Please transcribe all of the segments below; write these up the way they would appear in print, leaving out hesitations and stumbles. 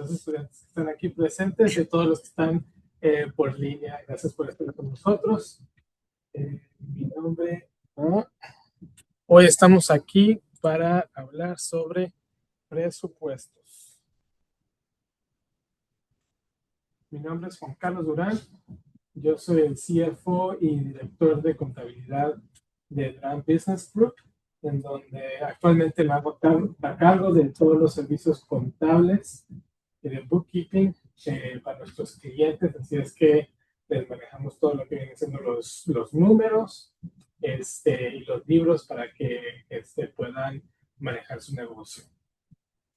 nuestros estudiantes que están aquí presentes y a todos los que están por línea. Gracias por estar con nosotros. Mi nombre... Hoy estamos aquí para hablar sobre presupuestos. Mi nombre es Juan Carlos Durán. Yo soy el CFO y director de contabilidad de Durán Business Group, en donde actualmente me hago a cargo de todos los servicios contables y de bookkeeping para nuestros clientes. Así es que les manejamos todo lo que vienen siendo los números y los libros para que puedan manejar su negocio.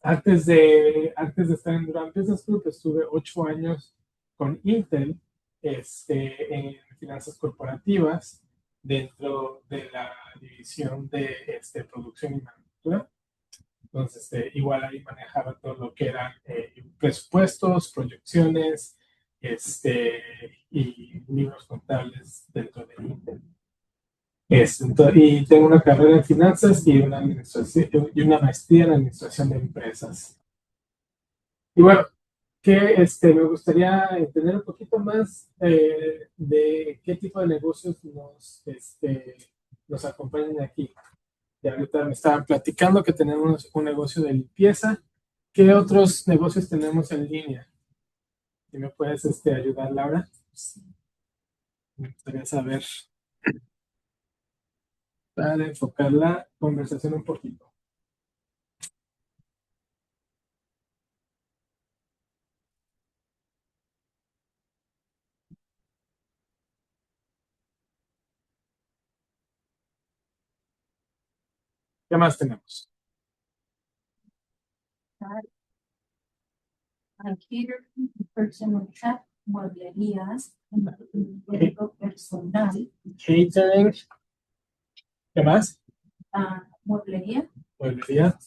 Antes de estar en Durán Business Group, estuve 8 años con Intel en finanzas corporativas dentro de la división de producción y manufactura. Entonces, igual ahí manejaba todo lo que eran presupuestos, proyecciones y libros contables dentro de Intel. Y tengo una carrera en finanzas y una maestría en administración de empresas. Y bueno, que me gustaría entender un poquito más de qué tipo de negocios nos acompañan aquí. Y ahorita me estaban platicando que tenemos un negocio de limpieza. ¿Qué otros negocios tenemos en línea? ¿Si me puedes ayudar, Laura? Me gustaría saber para enfocar la conversación un poquito. ¿Qué más tenemos? Personal chat, mueblerías, personal, Catering. ¿Qué más? mueblería, Mueblería.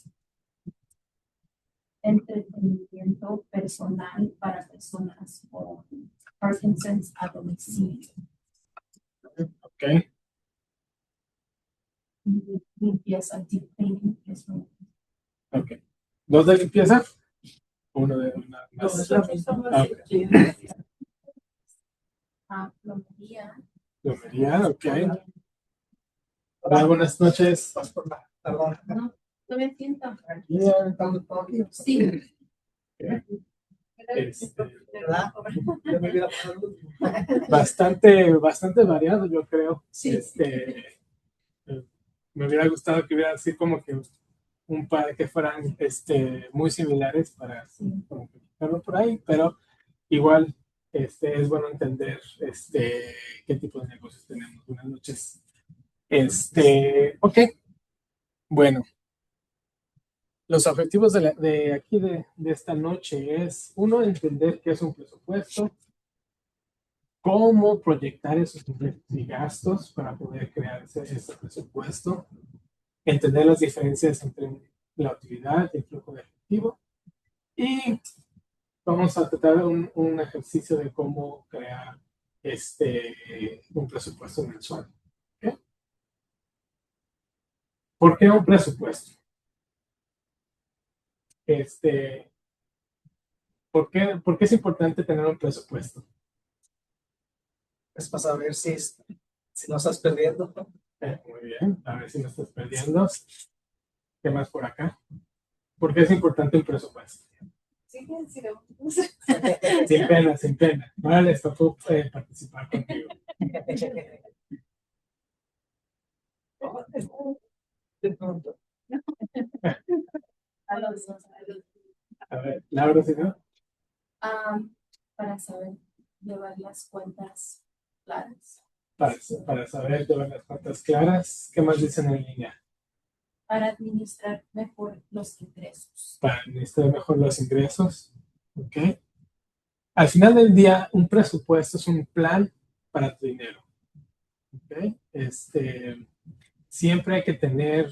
entretenimiento personal para personas con Parkinson's a domicilio. Ok. Limpieza, deep cleaning, eso. Ok. ¿Dos de limpieza? Uno de una No, más. es la misma. Okay. Plomería. Plomería, ok. Hola, buenas noches. No, no me siento. Sí. Bastante variado, yo creo. Sí. Me hubiera gustado que hubiera así como que un par que fueran muy similares para verlo por ahí, pero igual es bueno entender qué tipo de negocios tenemos. Buenas noches. Ok, bueno, los objetivos de aquí de esta noche es, uno, entender qué es un presupuesto, cómo proyectar esos ingresos y gastos para poder crear ese presupuesto, entender las diferencias entre la utilidad y el flujo de efectivo, y vamos a tratar un ejercicio de cómo crear un presupuesto mensual. ¿Okay? ¿Por qué un presupuesto? ¿Por qué es importante tener un presupuesto? Es para saber si no estás perdiendo. Muy bien, a ver si no estás perdiendo. ¿Qué más por acá? ¿Por qué es importante un presupuesto? Sí, Sin pena, sin pena. Ahora les tocó participar contigo. De pronto. A ver, Laura, ¿sí no? Para saber llevar las cuentas claras. Para saber llevar las cuentas claras. ¿Qué más dicen en línea? Para administrar mejor los ingresos. Para administrar mejor los ingresos. ¿Ok? Al final del día, un presupuesto es un plan para tu dinero. ¿Ok? Siempre hay que tener,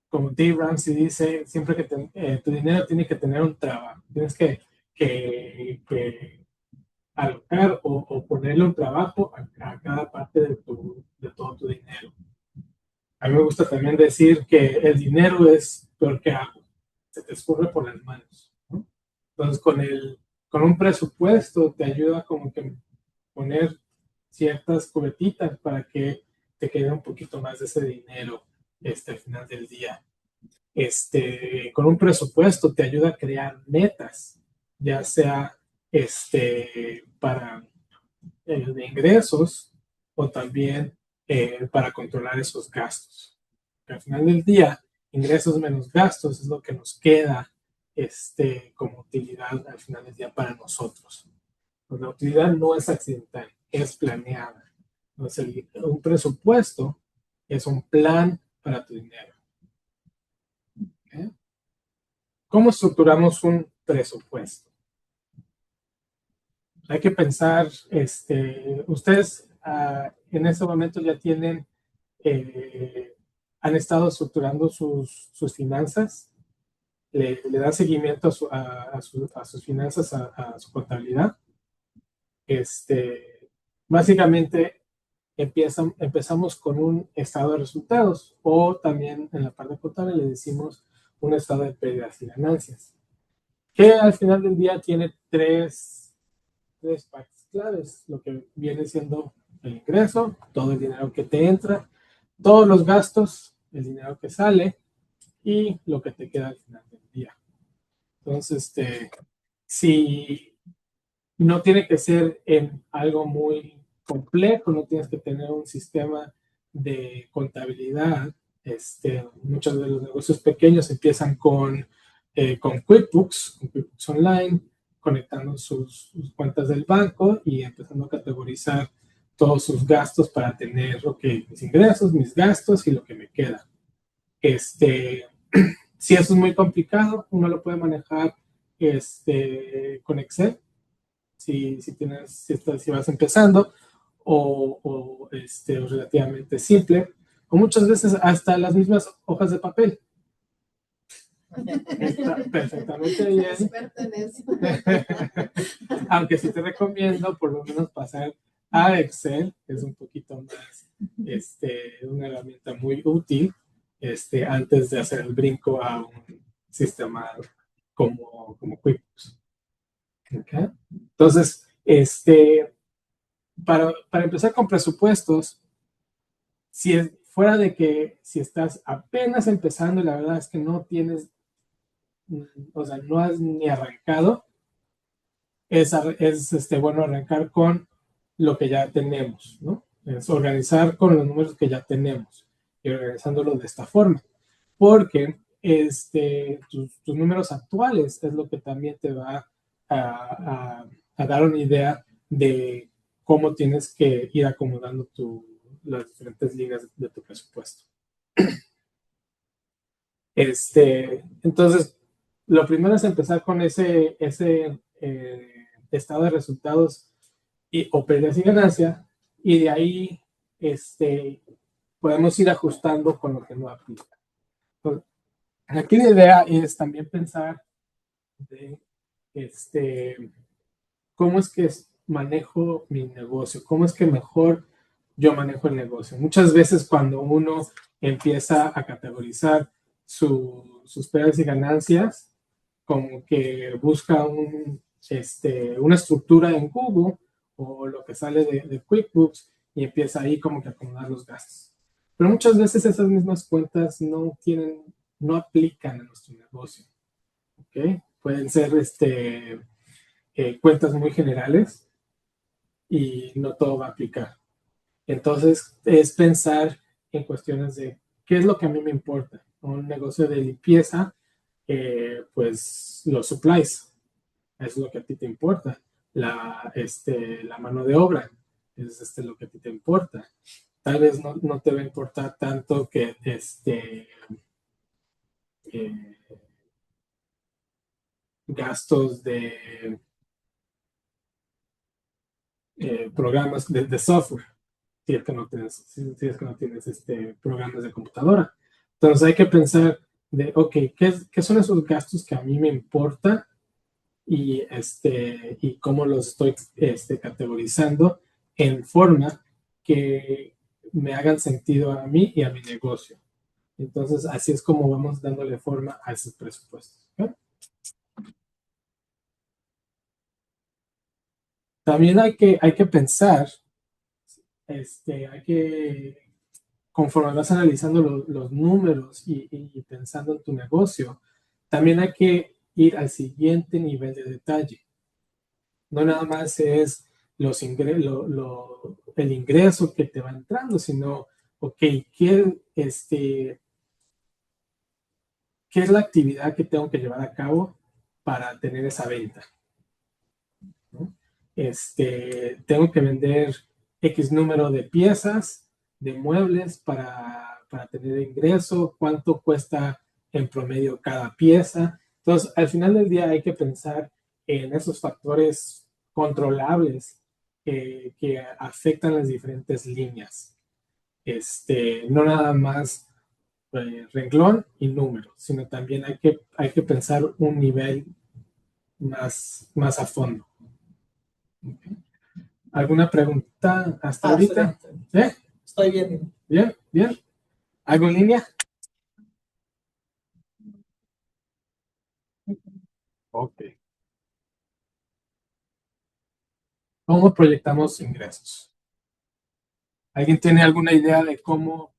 como Dave Ramsey dice, siempre que tu dinero tiene que tener un trabajo. Tienes que alocar o ponerle un trabajo a cada parte de todo tu dinero. A mí me gusta también decir que el dinero es peor que agua. Se te escurre por las manos, ¿no? Entonces, con un presupuesto te ayuda como que poner ciertas cubetitas para que te quede un poquito más de ese dinero al final del día. Con un presupuesto te ayuda a crear metas, ya sea para de ingresos o también para controlar esos gastos. Porque al final del día, ingresos menos gastos es lo que nos queda como utilidad al final del día para nosotros. Pues la utilidad no es accidental, es planeada. Entonces, un presupuesto es un plan para tu dinero. ¿Okay? ¿Cómo estructuramos un presupuesto? Hay que pensar, ustedes en este momento ya tienen, han estado estructurando sus finanzas, le dan seguimiento a sus finanzas, a su contabilidad. Básicamente empezamos con un estado de resultados o también en la parte contable le decimos un estado de pérdidas y ganancias, que al final del día tiene tres partes claves, lo que viene siendo el ingreso, todo el dinero que te entra, todos los gastos, el dinero que sale y lo que te queda al final del día. Entonces, si no tiene que ser en algo muy complejo, no tienes que tener un sistema de contabilidad. Muchos de los negocios pequeños empiezan con QuickBooks Online, conectando sus cuentas del banco y empezando a categorizar todos sus gastos para tener, mis ingresos, mis gastos y lo que me queda. Si eso es muy complicado, uno lo puede manejar con Excel. Si vas empezando o relativamente simple, o muchas veces hasta las mismas hojas de papel. Está perfectamente bien. Experto en eso. Aunque sí te recomiendo por lo menos pasar a Excel, que es un poquito más, una herramienta muy útil, antes de hacer el brinco a un sistema como QuickBooks. ¿Okay? Entonces, para empezar con presupuestos, fuera de que si estás apenas empezando y la verdad es que no tienes, o sea, no has ni arrancado, es bueno arrancar con lo que ya tenemos, ¿no? Es organizar con los números que ya tenemos y organizándolo de esta forma, porque tus números actuales es lo que también te va a dar una idea de cómo tienes que ir acomodando las diferentes líneas de tu presupuesto. Entonces, lo primero es empezar con ese estado de resultados o pérdidas y ganancias, y de ahí podemos ir ajustando con lo que no aplica. Entonces, aquí la idea es también pensar de cómo es que manejo mi negocio, cómo es que mejor yo manejo el negocio. Muchas veces cuando uno empieza a categorizar sus pérdidas y ganancias, como que busca una estructura en Google o lo que sale de QuickBooks y empieza ahí como que a acomodar los gastos. Pero muchas veces esas mismas cuentas no aplican a nuestro negocio. ¿Okay? Pueden ser cuentas muy generales y no todo va a aplicar. Entonces, es pensar en cuestiones de qué es lo que a mí me importa. Un negocio de limpieza, pues los supplies, es lo que a ti te importa. La mano de obra es lo que a ti te importa. Tal vez no te va a importar tanto que gastos de programas de software, si es que no tienes programas de computadora. Entonces hay que pensar de, ok, ¿qué son esos gastos que a mí me importan y cómo los estoy categorizando en forma que me hagan sentido a mí y a mi negocio? Entonces así es como vamos dándole forma a esos presupuestos. ¿Okay? También hay que pensar, conforme vas analizando los números y pensando en tu negocio, también hay que ir al siguiente nivel de detalle. No nada más es el ingreso que te va entrando, sino, ok, ¿qué es la actividad que tengo que llevar a cabo para tener esa venta? ¿No? Tengo que vender X número de piezas, de muebles para tener ingreso, cuánto cuesta en promedio cada pieza. Entonces, al final del día hay que pensar en esos factores controlables que afectan las diferentes líneas. No nada más renglón y número, sino también hay que pensar un nivel más a fondo. Okay. ¿Alguna pregunta hasta ahorita? Excelente. Estoy bien. Bien, bien. ¿Algo en línea? Ok. ¿Cómo proyectamos ingresos? ¿Alguien tiene alguna idea de cómo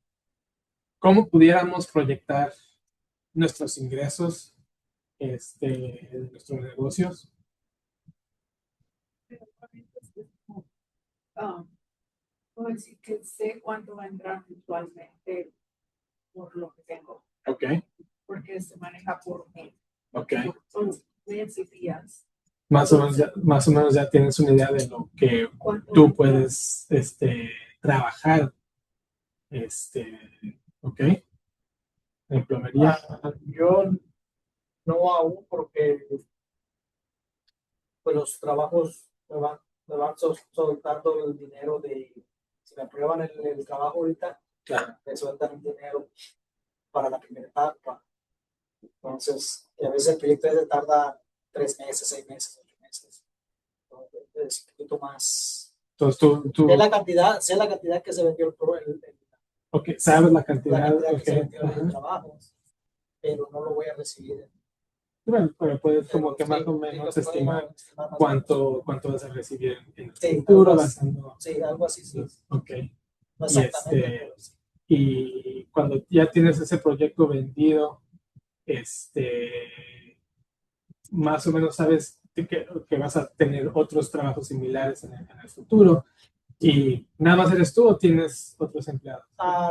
pudiéramos proyectar nuestros ingresos de nuestros negocios? Puedo decir que sé cuánto va a entrar mensualmente por lo que tengo, Ok, porque se maneja por mes. ok. Son meses y días. Más o menos ya tienes una idea de lo que tú puedes trabajar. Ok. En plomería. Yo no aún porque pues los trabajos me van soltando el dinero de, si me aprueban el trabajo ahorita, Claro. me sueltan el dinero para la primera etapa. Entonces, y a veces el proyecto ese tarda 3 meses, 6 meses, 8 meses. Entonces, es un poquito más. Entonces tú Sé la cantidad que se vendió ok, sabes la la cantidad, cantidad que se ok. vendió en el trabajo, pero no lo voy a recibir. Bueno, pero puedes como que más o menos estimar cuánto vas a recibir en el futuro basando. Sí, algo así, sí. Ok. No Y exactamente, pero sí. y cuando ya tienes ese proyecto vendido, más o menos sabes que vas a tener otros trabajos similares en el futuro. ¿Y nada más eres tú o tienes otros empleados?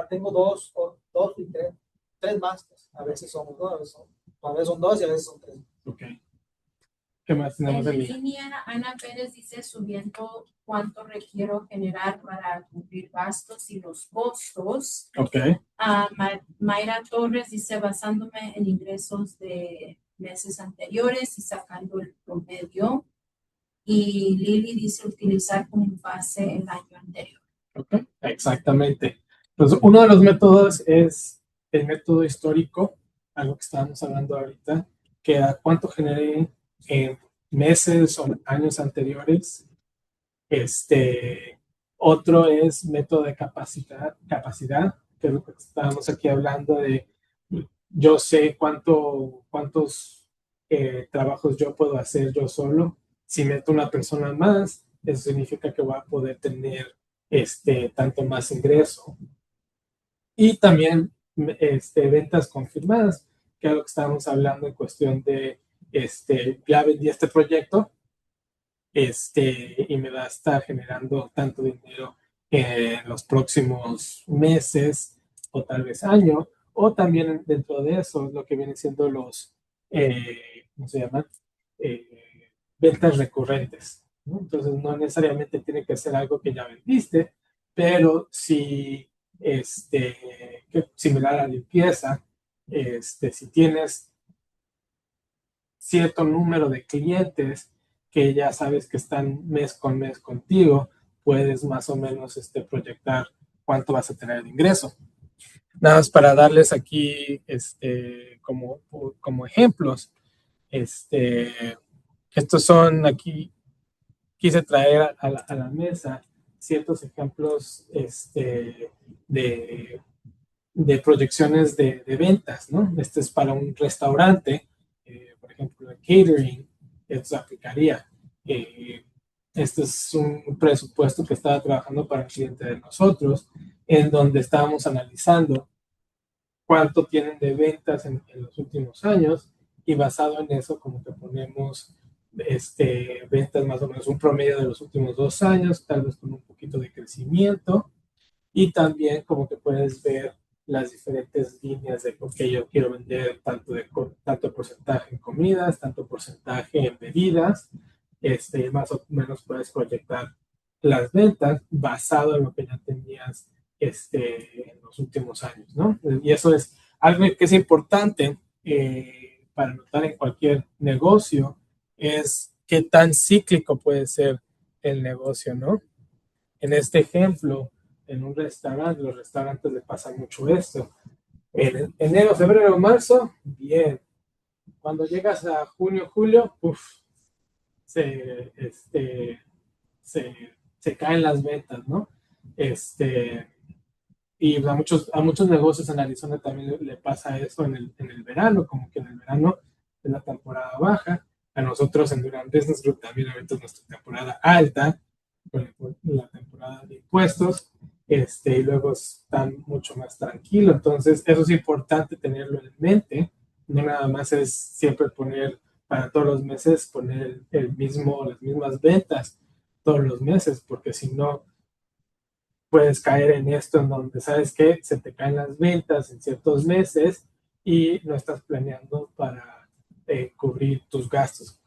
Tengo dos y tres más. Pues. A veces son dos, a veces son dos y a veces son tres. Ok. ¿Qué más tenemos En en línea? línea, Ana Pérez dice subiendo cuánto requiero generar para cubrir gastos y los costos. Ok. Mayra Torres dice basándome en ingresos de meses anteriores y sacando el promedio. Y Lili dice utilizar como base el año anterior. Ok, exactamente. Entonces, uno de los métodos es el método histórico, algo que estábamos hablando ahorita, que a cuánto generé en meses o años anteriores. Otro es método de capacidad, que es lo que estábamos aquí hablando de, yo sé cuántos trabajos yo puedo hacer yo solo. Si meto una persona más, eso significa que voy a poder tener tanto más ingreso. Y también ventas confirmadas, que es lo que estábamos hablando en cuestión de, ya vendí este proyecto, y me va a estar generando tanto dinero en los próximos meses o tal vez año, o también dentro de eso lo que vienen siendo ¿cómo se llaman? Ventas recurrentes, ¿no? Entonces no necesariamente tiene que ser algo que ya vendiste, pero si similar a limpieza, si tienes cierto número de clientes que ya sabes que están mes con mes contigo, puedes más o menos proyectar cuánto vas a tener de ingreso. Nada más para darles aquí como ejemplos. Estos son aquí, quise traer a la mesa ciertos ejemplos de proyecciones de ventas, ¿no? Este es para un restaurante, por ejemplo, el catering, esto se aplicaría. Este es un presupuesto que estaba trabajando para el cliente de nosotros, en donde estábamos analizando cuánto tienen de ventas en los últimos años y basado en eso como que ponemos ventas más o menos un promedio de los últimos 2 años, tal vez con un poquito de crecimiento y también como que puedes ver las diferentes líneas de, ok, yo quiero vender tanto porcentaje en comidas, tanto porcentaje en bebidas, más o menos puedes proyectar las ventas basado en lo que ya tenías en los últimos años, ¿no? Y eso es algo que es importante para notar en cualquier negocio, es qué tan cíclico puede ser el negocio, ¿no? En este ejemplo, en un restaurante, los restaurantes le pasa mucho esto. En enero, febrero, marzo, bien. Cuando llegas a junio, julio, se, este, se caen las ventas, ¿no? Y a muchos negocios en Arizona también le pasa eso en el verano, como que en el verano es la temporada baja. A nosotros en Durant Business Group también ahorita es nuestra temporada alta, con la temporada de impuestos, y luego está mucho más tranquilo. Entonces, eso es importante tenerlo en mente. No nada más es siempre poner, para todos los meses, poner las mismas ventas todos los meses, porque si no, puedes caer en esto en donde sabes que se te caen las ventas en ciertos meses y no estás planeando para cubrir tus gastos.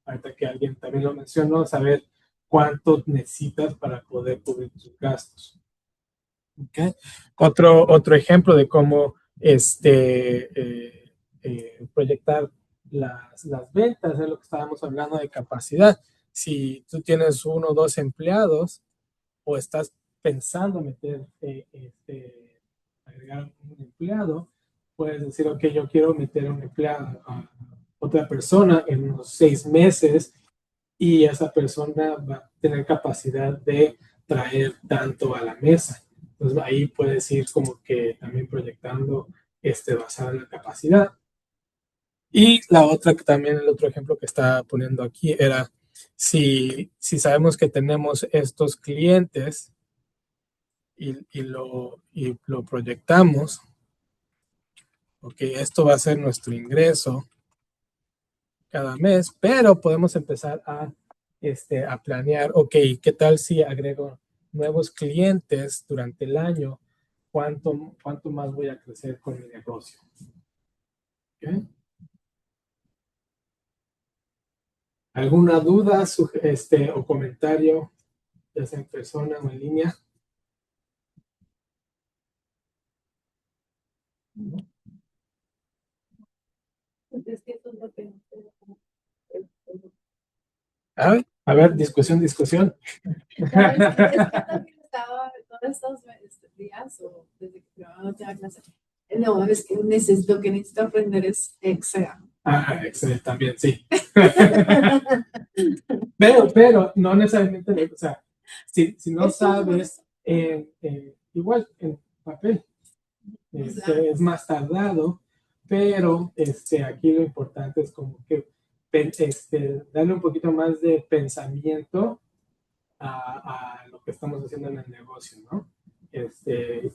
Ahorita que alguien también lo mencionó, saber cuánto necesitas para poder cubrir tus gastos. ¿Okay? Otro ejemplo de cómo proyectar las ventas es lo que estábamos hablando de capacidad. Si tú tienes 1 o 2 empleados, o estás pensando agregar un empleado, puedes decir, ok, yo quiero meter un empleado a otra persona en unos 6 meses y esa persona va a tener capacidad de traer tanto a la mesa. Entonces ahí puedes ir como que también proyectando basado en la capacidad. Y la otra que también, el otro ejemplo que estaba poniendo aquí era, si sabemos que tenemos estos clientes y lo proyectamos, ok, esto va a ser nuestro ingreso cada mes, pero podemos empezar a planear, ok, ¿qué tal si agrego nuevos clientes durante el año? ¿Cuánto más voy a crecer con mi negocio? ¿Okay? ¿Alguna duda o comentario, ya sea en persona o en línea? Es que eso es lo que A ver, discusión. es que también estaba todos estos días o desde que no tenía clase. No, es que lo que necesito aprender es Excel. Excel también, sí. Pero no necesariamente, o sea, si no sabes, igual en papel, es más tardado, pero aquí lo importante es como que darle un poquito más de pensamiento a lo que estamos haciendo en el negocio, ¿no?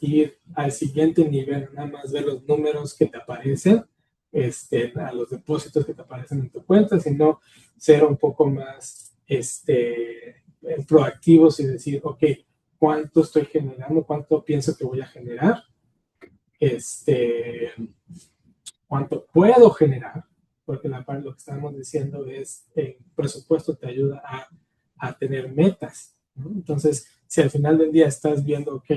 Ir al siguiente nivel, nada más ver los números que te aparecen, a los depósitos que te aparecen en tu cuenta, sino ser un poco más proactivos y decir, ok, ¿cuánto estoy generando? ¿Cuánto pienso que voy a generar? ¿Cuánto puedo generar? Porque lo que estamos diciendo es, el presupuesto te ayuda a tener metas, ¿no? Entonces, si al final del día estás viendo, ok,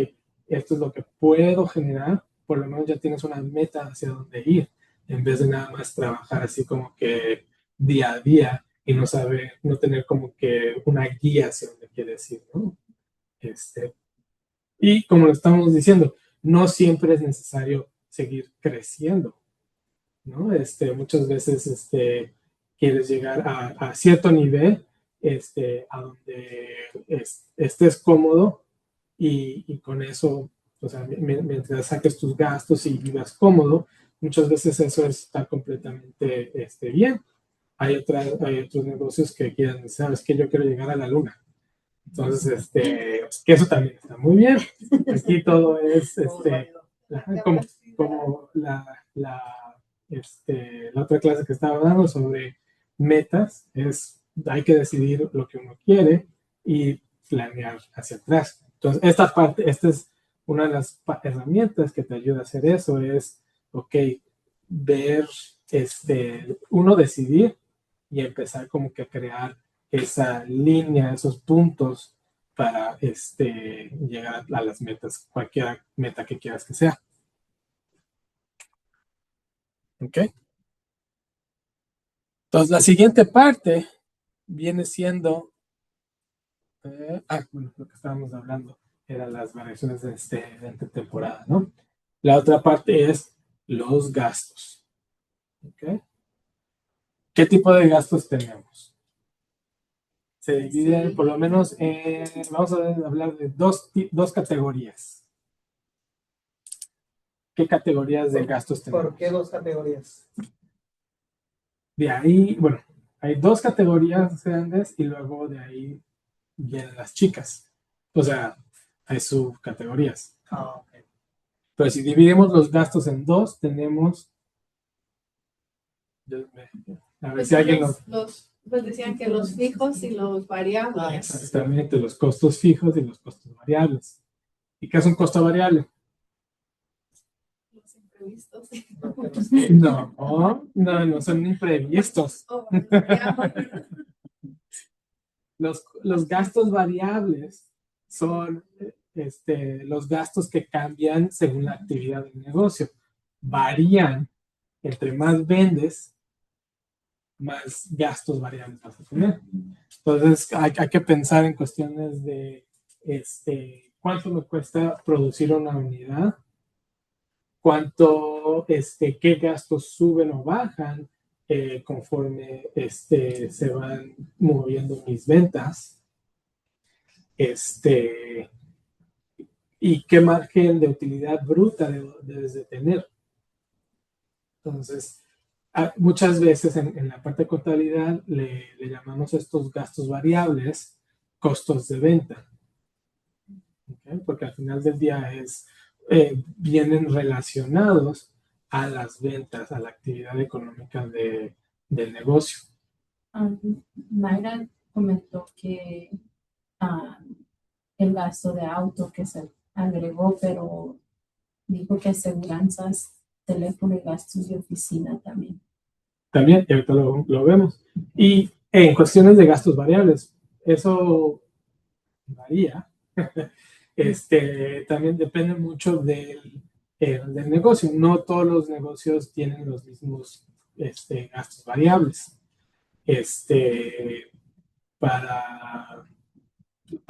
esto es lo que puedo generar, por lo menos ya tienes una meta hacia dónde ir, en vez de nada más trabajar así como que día a día y no tener como que una guía hacia dónde quieres ir, ¿no? Y como lo estamos diciendo, no siempre es necesario seguir creciendo, ¿no? Muchas veces quieres llegar a cierto nivel, a donde estés cómodo y con eso, o sea, mientras saques tus gastos y vivas cómodo, muchas veces eso está completamente bien. hay otros negocios que quieren, sabes que yo quiero llegar a la luna. Entonces, que eso también está muy bien. Aquí todo es, ajá, como la otra clase que estaba dando sobre metas, hay que decidir lo que uno quiere y planear hacia atrás. Entonces, esta es una de las herramientas que te ayuda a hacer eso, es, ok, ver, uno decidir y empezar como que a crear esa línea, esos puntos para llegar a las metas, cualquier meta que quieras que sea. ¿Ok? Entonces, la siguiente parte viene siendo, bueno, lo que estábamos hablando eran las variaciones de entre temporada, ¿no? La otra parte es los gastos. ¿Ok? ¿Qué tipo de gastos tenemos? Se dividen por lo menos, vamos a hablar de dos categorías. ¿Qué categorías de gastos tenemos? ¿Por qué 2 categorías? De ahí, bueno, hay 2 categorías grandes y luego de ahí vienen las chicas. O sea, hay subcategorías. Ok. Pero si dividimos los gastos en 2, tenemos. A ver Pues si alguien nos. pues decían que los fijos y los variables. Exactamente, los costos fijos y los costos variables. ¿Y qué es un costo variable? Los imprevistos. No son imprevistos. Oh, los variables. Los gastos variables son los gastos que cambian según la actividad del negocio. Varían. Entre más vendes, más gastos variables vas a tener. Entonces, hay que pensar en cuestiones de cuánto me cuesta producir una unidad, qué gastos suben o bajan conforme se van moviendo mis ventas, y qué margen de utilidad bruta debes de tener. Entonces, muchas veces en la parte de contabilidad le llamamos estos gastos variables costos de venta, ¿okay? Porque al final del día vienen relacionados a las ventas, a la actividad económica del negocio. Mayra comentó que el gasto de auto que se agregó, pero dijo que aseguranzas, teléfono y gastos de oficina también. También, y ahorita lo vemos. Y en cuestiones de gastos variables, eso varía. También depende mucho del negocio. No todos los negocios tienen los mismos gastos variables. Para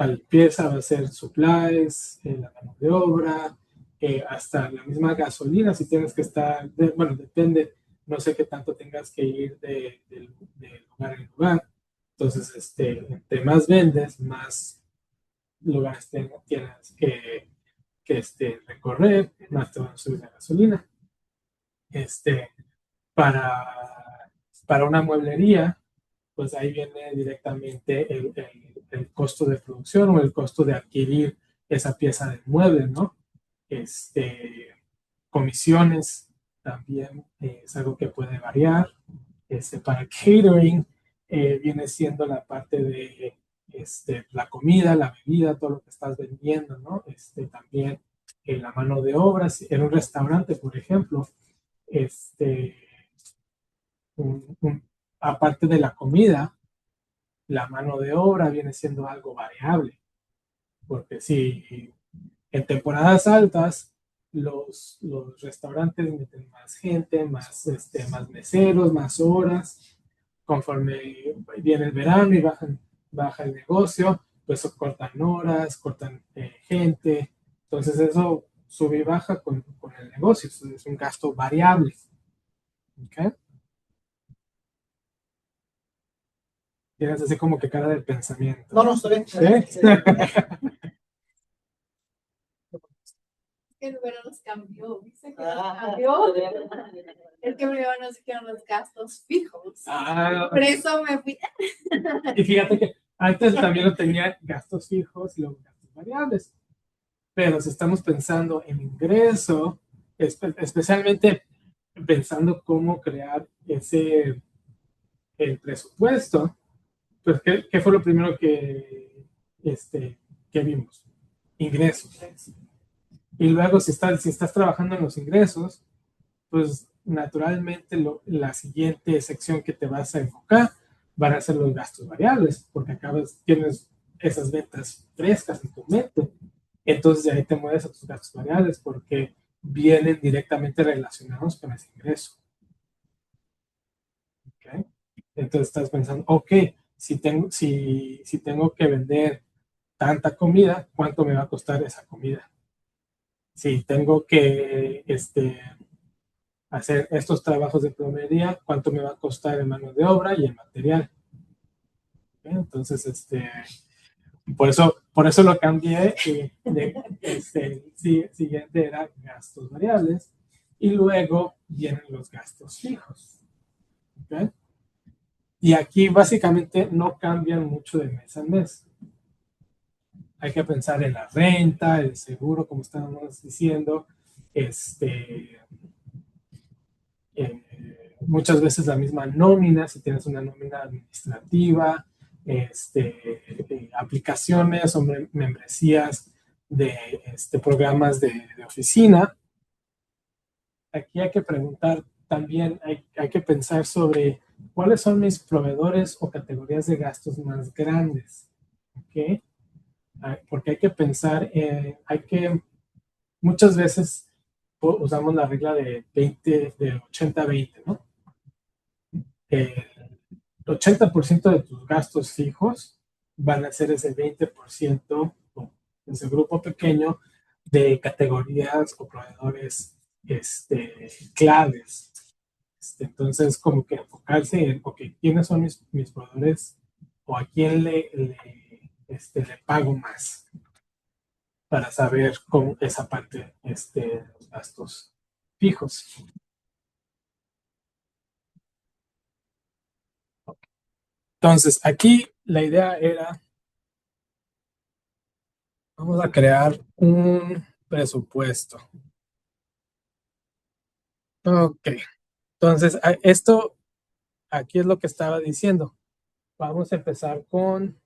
limpieza va a ser supplies, la mano de obra, hasta la misma gasolina, si tienes que estar, bueno, depende, no sé qué tanto tengas que ir de lugar en lugar. Entonces, entre más vendes, más lugares tienes que recorrer, más te van a subir la gasolina. Para, para una mueblería, pues ahí viene directamente el costo de producción o el costo de adquirir esa pieza de mueble, ¿no? Comisiones también es algo que puede variar. Para catering viene siendo la parte de la comida, la bebida, todo lo que estás vendiendo, ¿no? También la mano de obras en un restaurante, por ejemplo, aparte de la comida, la mano de obra viene siendo algo variable, porque si en temporadas altas los restaurantes meten más gente, más meseros, más horas, conforme viene el verano y baja el negocio, pues cortan horas, cortan gente, entonces eso sube y baja con el negocio, es un gasto variable. ¿Okay? Tienes así como que cara de pensamiento. No, estoy bien. ¿Sí? que el número nos cambió. Dice que nos Ah, cambió. Es que primero nos dijeron los gastos fijos. Ah, Por eso me fui. y fíjate que antes también lo tenía gastos fijos y luego gastos variables. Pero si estamos pensando en ingreso, especialmente pensando cómo crear el presupuesto, pues ¿qué fue lo primero que vimos? Ingresos. Y luego si estás trabajando en los ingresos, pues naturalmente la siguiente sección que te vas a enfocar van a ser los gastos variables, porque tienes esas ventas frescas en tu mente. Entonces de ahí te mueves a tus gastos variables porque vienen directamente relacionados con ese ingreso. ¿Okay? Entonces estás pensando, ok, si tengo que vender tanta comida, ¿cuánto me va a costar esa comida? Si tengo que hacer estos trabajos de plomería, ¿cuánto me va a costar en mano de obra y en material? ¿Okay? Entonces, por eso lo cambié. Siguiente era gastos variables y luego vienen los gastos fijos. ¿Okay? Y aquí básicamente no cambian mucho de mes a mes. Hay que pensar en la renta, el seguro, como estábamos diciendo, muchas veces la misma nómina, si tienes una nómina administrativa, aplicaciones o membresías de programas de oficina. Aquí hay que preguntar también, hay que pensar sobre cuáles son mis proveedores o categorías de gastos más grandes. ¿Okay? Porque hay que pensar, muchas veces usamos la regla de 80-20, ¿no? El 80% de tus gastos fijos van a ser ese 20%, o ese grupo pequeño de categorías o proveedores claves. Entonces, como que enfocarse en, ok, ¿quiénes son mis proveedores o a quién le pago más? Para saber cómo esa parte de los gastos fijos. Entonces, aquí la idea era, vamos a crear un presupuesto. Ok, entonces esto aquí es lo que estaba diciendo. Vamos a empezar con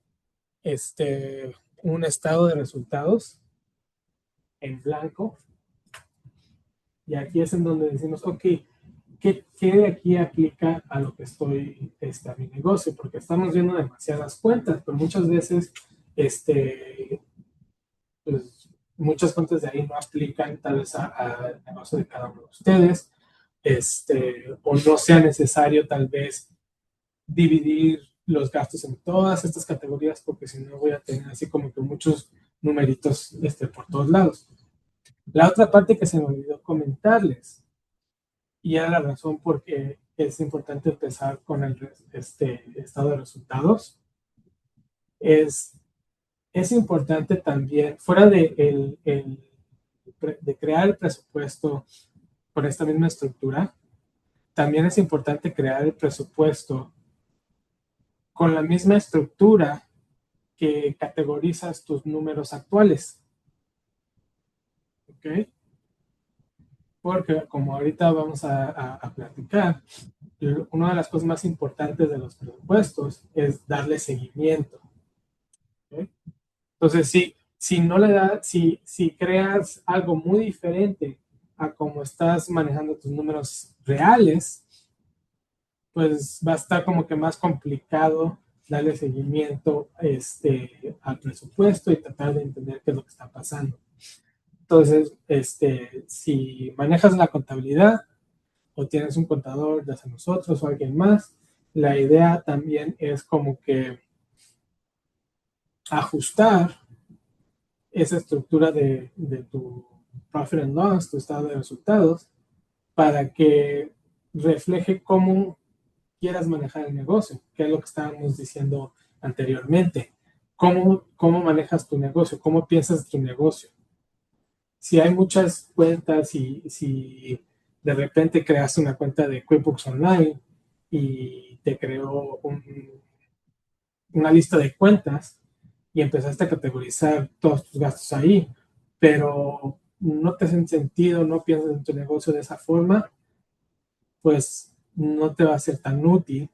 un estado de resultados en blanco. Y aquí es en donde decimos, ok, ¿qué de aquí aplica a lo que estoy, a mi negocio? Porque estamos viendo demasiadas cuentas, pero muchas veces, pues, muchas cuentas de ahí no aplican tal vez al negocio de cada uno de ustedes, o no sea necesario tal vez dividir los gastos en todas estas categorías, porque si no voy a tener así como que muchos numeritos por todos lados. La otra parte que se me olvidó comentarles, y era la razón por qué es importante empezar con el estado de resultados, es importante también, fuera de crear el presupuesto con esta misma estructura, también es importante crear el presupuesto con la misma estructura que categorizas tus números actuales. ¿Ok? Porque como ahorita vamos a platicar, una de las cosas más importantes de los presupuestos es darle seguimiento. ¿Okay? Entonces, si creas algo muy diferente a cómo estás manejando tus números reales, pues va a estar como que más complicado darle seguimiento al presupuesto y tratar de entender qué es lo que está pasando. Entonces, si manejas la contabilidad o tienes un contador, ya sea nosotros o alguien más, la idea también es como que ajustar esa estructura de tu profit and loss, tu estado de resultados, para que refleje cómo quieras manejar el negocio, que es lo que estábamos diciendo anteriormente. ¿Cómo manejas tu negocio? ¿Cómo piensas tu negocio? si hay muchas cuentas y si de repente creaste una cuenta de QuickBooks Online y te creó una lista de cuentas y empezaste a categorizar todos tus gastos ahí, pero no te hacen sentido, no piensas en tu negocio de esa forma, pues no te va a ser tan útil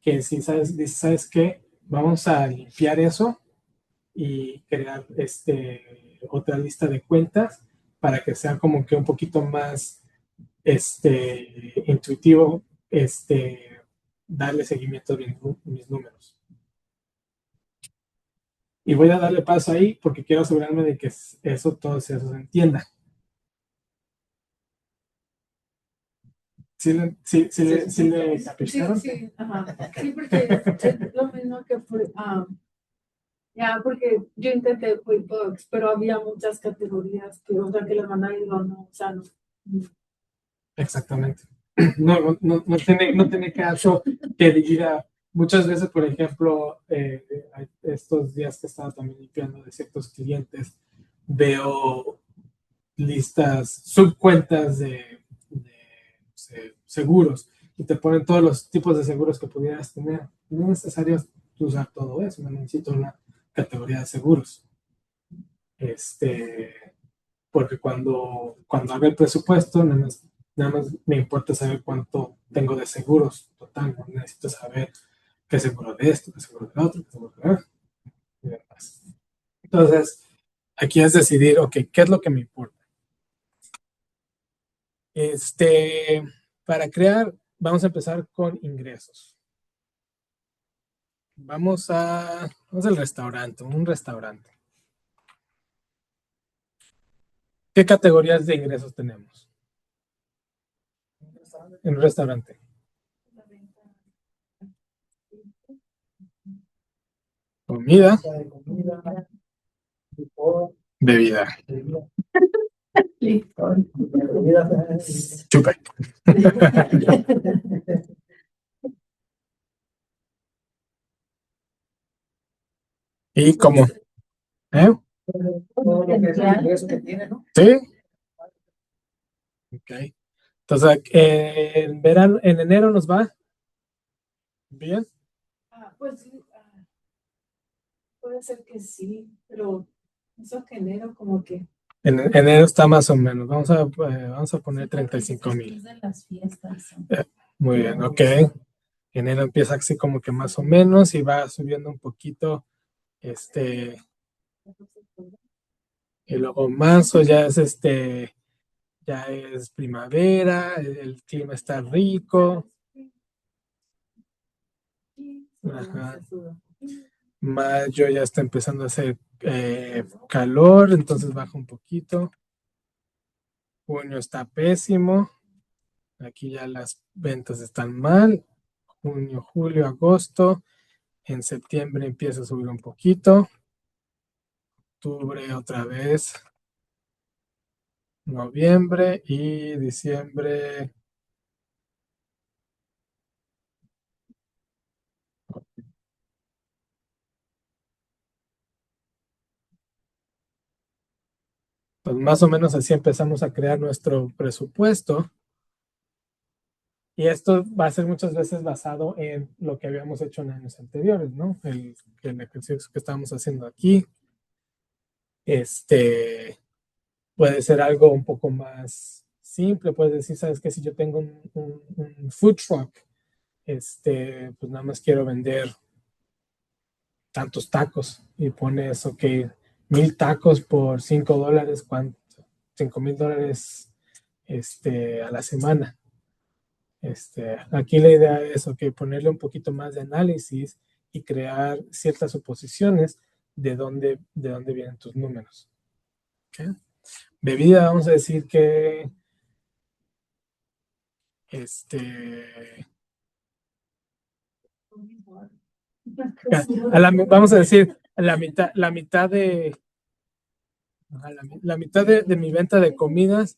que si dices, ¿sabes qué? Vamos a limpiar eso y crear otra lista de cuentas para que sea como que un poquito más intuitivo darle seguimiento a mis números. Y voy a darle paso ahí porque quiero asegurarme de que todos eso se entienda. ¿Sí le capicharon? Sí, ajá. Sí, porque es lo mismo que ya, porque yo intenté QuickBooks, pero había muchas categorías que, o sea, que les mandaban y no, o sea, no. Exactamente. No tiene caso que diga. Muchas veces, por ejemplo, estos días que estaba también limpiando de ciertos clientes, veo listas, subcuentas no sé, seguros y te ponen todos los tipos de seguros que pudieras tener. No es necesario usar todo eso, no necesito una categoría de seguros. Porque cuando haga el presupuesto, nada más me importa saber cuánto tengo de seguros total, no necesito saber qué seguro de esto, qué seguro de otro, qué seguro de otro y demás. Entonces, aquí es decidir, ok, ¿qué es lo que me importa? Para crear, vamos a empezar con ingresos. Vamos al restaurante, un restaurante. ¿Qué categorías de ingresos tenemos en un restaurante? Comida, bebida. Chupe. ¿Y cómo? ¿Eh? Todo lo que es el ingreso que tiene, ¿no? ¿Sí? Ok. Entonces, en verano, en enero nos va bien. Pues sí, puede ser que sí, pero eso que enero como que. En enero está más o menos. Vamos a poner 35,000. De las fiestas. Muy bien, ok. Enero empieza así como que más o menos y va subiendo un poquito. Y luego marzo ya es primavera, el clima está rico. Ajá. Mayo ya está empezando a hacer calor, entonces baja un poquito. Junio está pésimo. Aquí ya las ventas están mal. Junio, julio, agosto. En septiembre empieza a subir un poquito. Octubre otra vez. Noviembre y diciembre. Pues más o menos así empezamos a crear nuestro presupuesto. Y esto va a ser muchas veces basado en lo que habíamos hecho en años anteriores, ¿no? El ejercicio que estamos haciendo aquí. Puede ser algo un poco más simple. Puedes decir, ¿sabes qué? Si yo tengo un food truck, pues nada más quiero vender tantos tacos y pones, ok, 1,000 tacos por $5, ¿cuánto? $5,000 a la semana. Aquí la idea es, ok, ponerle un poquito más de análisis y crear ciertas suposiciones de dónde vienen tus números. ¿Okay? Bebida, vamos a decir que vamos a decir la mitad de mi venta de comidas.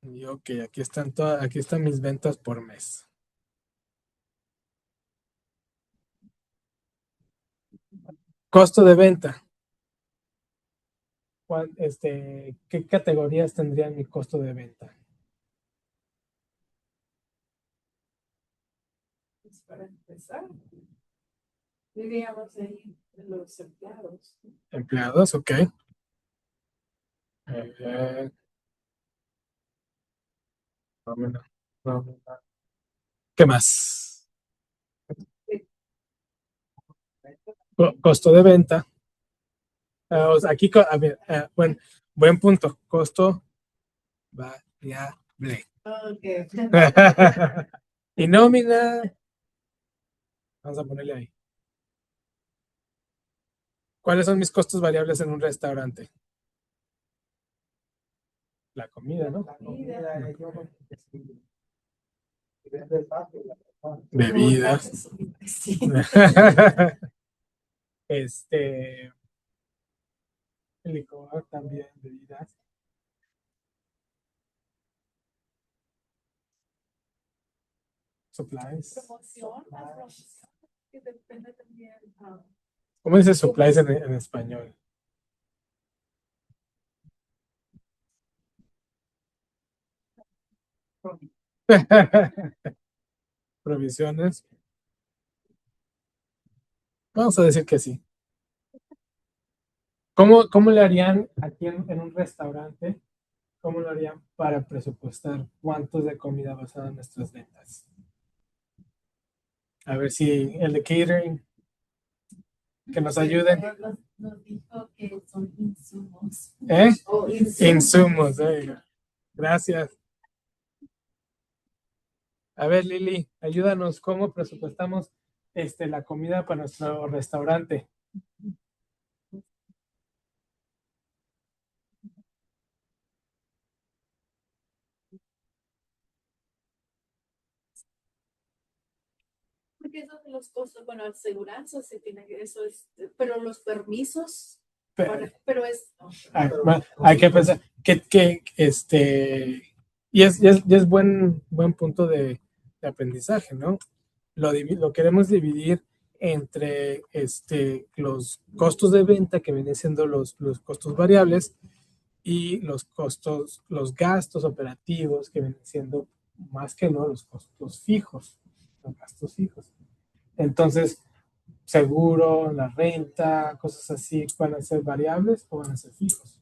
Y ok, aquí están mis ventas por mes. Costo de venta. ¿Qué categorías tendrían mi costo de venta? Pues para empezar, diríamos ahí los empleados. Empleados, ok. Eh, nómina, nómina. ¿Qué más? Costo de venta. O sea, aquí, a ver, bueno, buen punto. Costo variable. Okay. Y nómina. Vamos a ponerle ahí. ¿Cuáles son mis costos variables en un restaurante? La comida, ¿no? La comida, y vender fácil, la persona. Bebidas. Sí. Licor también, bebidas. Supplies. Promoción, las promociones, que depende también. ¿Cómo dice supplies en español? Provisiones. Vamos a decir que sí. ¿Cómo le harían aquí en un restaurante? ¿Cómo lo harían para presupuestar cuántos de comida basada en nuestras ventas? A ver si el de catering, que nos ayuden. Nos dijo que son insumos. ¿Eh? Oh, Insumos. Gracias. A ver, Lili, ayúdanos. ¿Cómo presupuestamos la comida para nuestro restaurante? Porque esos son los costos, bueno, aseguranza se tiene que, eso es, pero los permisos, Pero, pero es, no. hay que pensar y es buen punto de aprendizaje, ¿no? Lo queremos dividir entre los costos de venta, que vienen siendo los costos variables, y los gastos operativos, que vienen siendo más que no los costos fijos, los gastos fijos. Entonces, seguro, la renta, cosas así, ¿van a ser variables o van a ser fijos?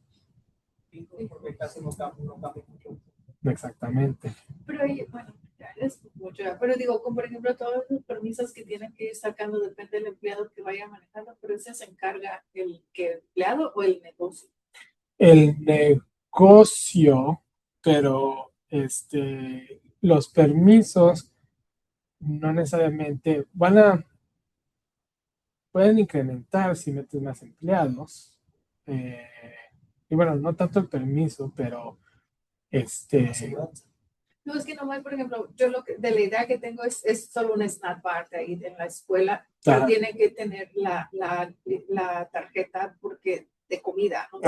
Porque casi no cambia mucho. Exactamente. Pero bueno, ya es mucho, pero digo, como por ejemplo, todos los permisos que tienen que ir sacando, depende del empleado que vaya manejando, pero ese se encarga el empleado o el negocio. El negocio, pero los permisos no necesariamente pueden incrementar si metes más empleados. Y bueno, no tanto el permiso, pero No, es que nomás, por ejemplo, yo de la idea que tengo es solo una snap bar de ahí en la escuela, pero tienen que tener la tarjeta porque de comida, ¿no?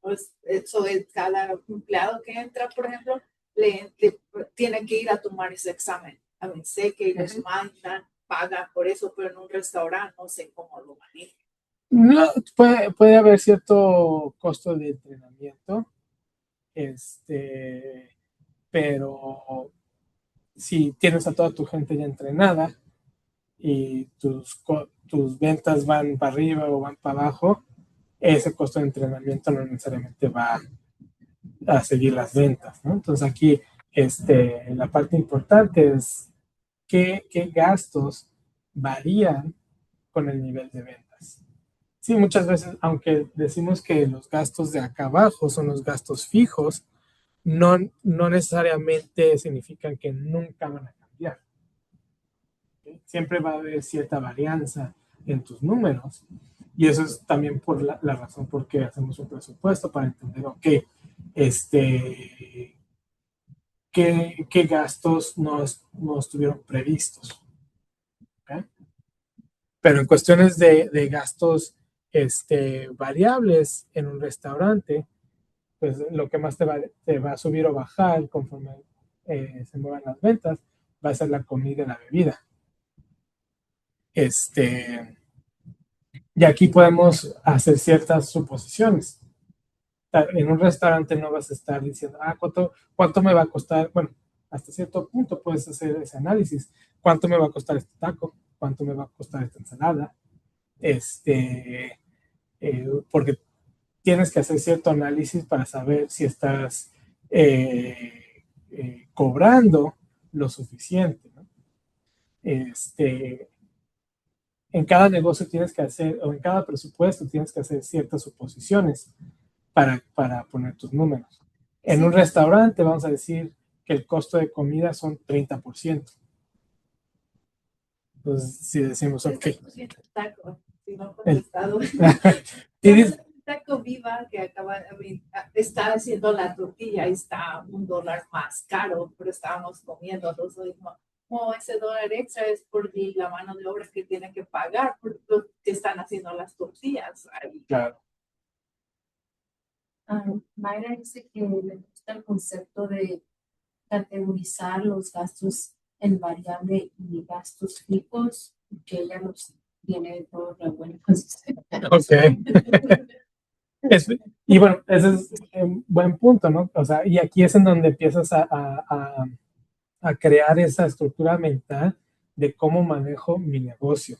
Como eso es cada empleado que entra, por ejemplo, le tiene que ir a tomar ese examen. A mí sé que ellos mandan, pagan por eso, pero en un restaurante no sé cómo lo manejan. no, puede haber cierto costo de entrenamiento, pero si tienes a toda tu gente ya entrenada y tus ventas van para arriba o van para abajo, ese costo de entrenamiento no necesariamente va a seguir las ventas, ¿no? Entonces aquí la parte importante es qué gastos varían con el nivel de ventas. Sí, muchas veces, aunque decimos que los gastos de acá abajo son los gastos fijos, no necesariamente significan que nunca van a cambiar. ¿Okay? Siempre va a haber cierta varianza en tus números. Y eso es también por la razón por qué hacemos un presupuesto, para entender, ok, qué gastos no estuvieron previstos. ¿Okay? Pero en cuestiones de gastos variables en un restaurante, pues lo que más te va a subir o bajar conforme se muevan las ventas va a ser la comida y la bebida. Y aquí podemos hacer ciertas suposiciones. En un restaurante no vas a estar diciendo, ¿cuánto me va a costar? Bueno, hasta cierto punto puedes hacer ese análisis. ¿Cuánto me va a costar este taco? ¿Cuánto me va a costar esta ensalada? Porque tienes que hacer cierto análisis para saber si estás cobrando lo suficiente, ¿no? En cada negocio tienes que hacer, o en cada presupuesto tienes que hacer ciertas suposiciones para poner tus números. En un restaurante vamos a decir que el costo de comida son 30%. Entonces, si decimos, ok. Taco, si no contestado. Taco Viva que está haciendo la tortilla y está $1 más caro, pero estábamos comiendo los dos. Ese $1 extra es por la mano de obra que tienen que pagar por los que están haciendo las tortillas ahí. Claro. Mayra dice que le gusta el concepto de categorizar los gastos en variable y gastos fijos, que ella los tiene todos revueltos. Ok. Y bueno, ese es un buen punto, ¿no? O sea, y aquí es en donde empiezas a crear esa estructura mental de cómo manejo mi negocio.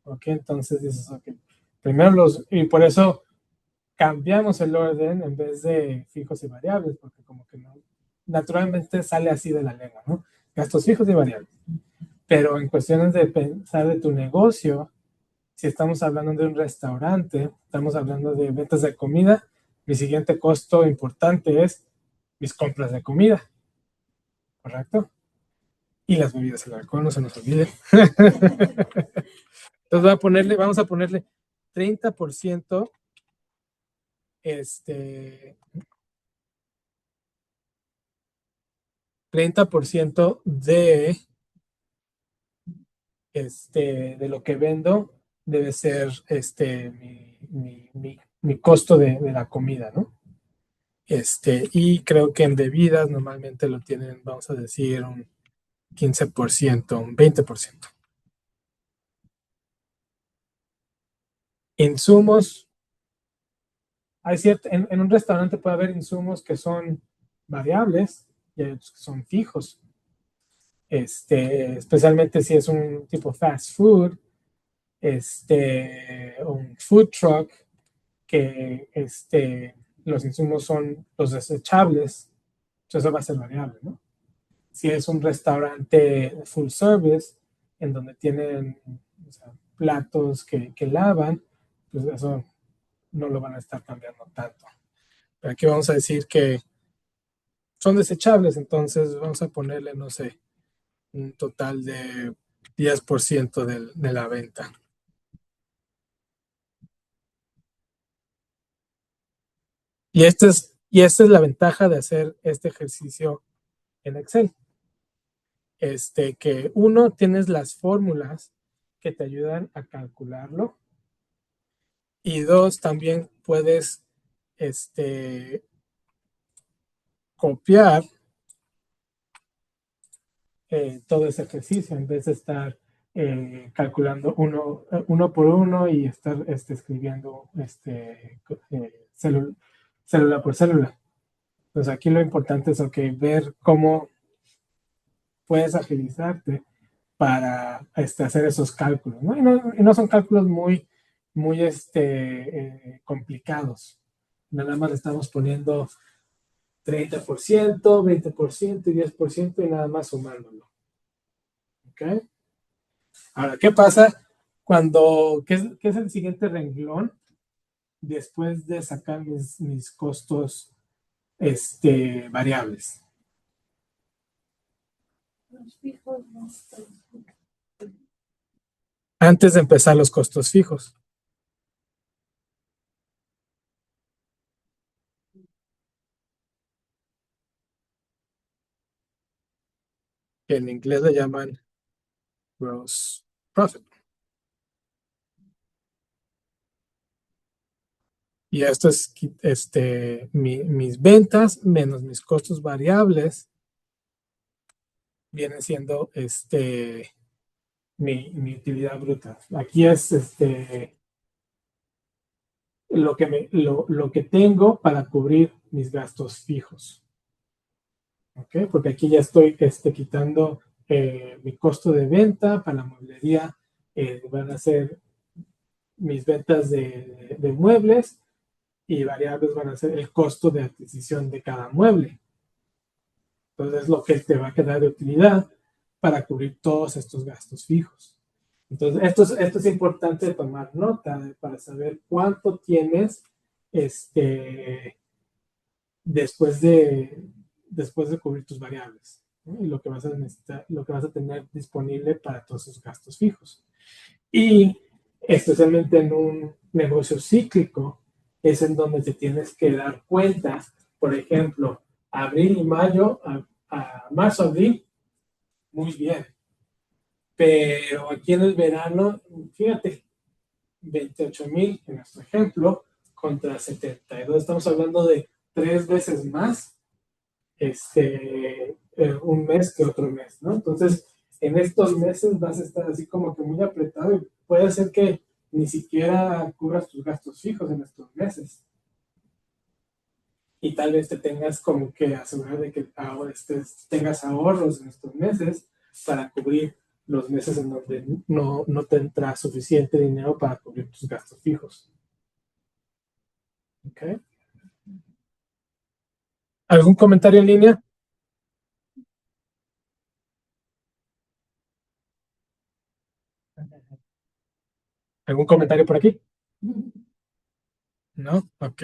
¿Ok? Entonces dices, ok, primero y por eso cambiamos el orden en vez de fijos y variables, porque como que no, naturalmente sale así de la lengua, ¿no? Gastos fijos y variables. Pero en cuestiones de pensar de tu negocio, si estamos hablando de un restaurante, estamos hablando de ventas de comida, mi siguiente costo importante es mis compras de comida, ¿correcto? Y las bebidas, el alcohol, no se nos olvide. Entonces vamos a ponerle 30%, 30% de lo que vendo debe ser mi costo de la comida, ¿no? Y creo que en bebidas normalmente lo tienen, vamos a decir, un 15%, un 20%. Insumos, en un restaurante puede haber insumos que son variables y hay otros que son fijos. Especialmente si es un tipo fast food, un food truck, que los insumos son los desechables, entonces eso va a ser variable, ¿no? Si es un restaurante full service, en donde tienen, o sea, platos que lavan, pues eso no lo van a estar cambiando tanto. Pero aquí vamos a decir que son desechables, entonces vamos a ponerle, no sé, un total de 10% de la venta. Y esta es la ventaja de hacer este ejercicio en Excel. Que uno, tienes las fórmulas que te ayudan a calcularlo. Y dos, también puedes copiar todo ese ejercicio en vez de estar calculando uno por uno y estar escribiendo célula por célula. Pues aquí lo importante es ver cómo puedes agilizarte para hacer esos cálculos, ¿no? Y no son cálculos muy complicados. Nada más le estamos poniendo 30%, 20% y 10% y nada más sumándolo. ¿Ok? Ahora, ¿qué pasa qué es el siguiente renglón después de sacar mis costos variables? Antes de empezar los costos fijos. Que en inglés le llaman gross profit. Y esto es mis ventas menos mis costos variables viene siendo mi utilidad bruta. Aquí es lo que tengo para cubrir mis gastos fijos. ¿Ok? Porque aquí ya estoy quitando mi costo de venta. Para la mueblería van a ser mis ventas de muebles, y variables van a ser el costo de adquisición de cada mueble. Entonces, lo que te va a quedar de utilidad para cubrir todos estos gastos fijos. Entonces, esto es importante tomar nota para saber cuánto tienes después de cubrir tus variables, ¿no? Y lo que vas a necesitar, lo que vas a tener disponible para todos esos gastos fijos. Y especialmente en un negocio cíclico, es en donde te tienes que dar cuenta. Por ejemplo, abril y mayo, a marzo, abril, muy bien. Pero aquí en el verano, fíjate, 28,000 en nuestro ejemplo, contra 72. Estamos hablando de 3 veces más un mes que otro mes, ¿no? Entonces, en estos meses vas a estar así como que muy apretado, y puede ser que ni siquiera cubras tus gastos fijos en estos meses. Y tal vez te tengas como que asegurar de que ahora tengas ahorros en estos meses para cubrir los meses en donde no te entra suficiente dinero para cubrir tus gastos fijos. ¿Ok? ¿Algún comentario en línea? ¿Algún comentario por aquí? ¿No? Ok.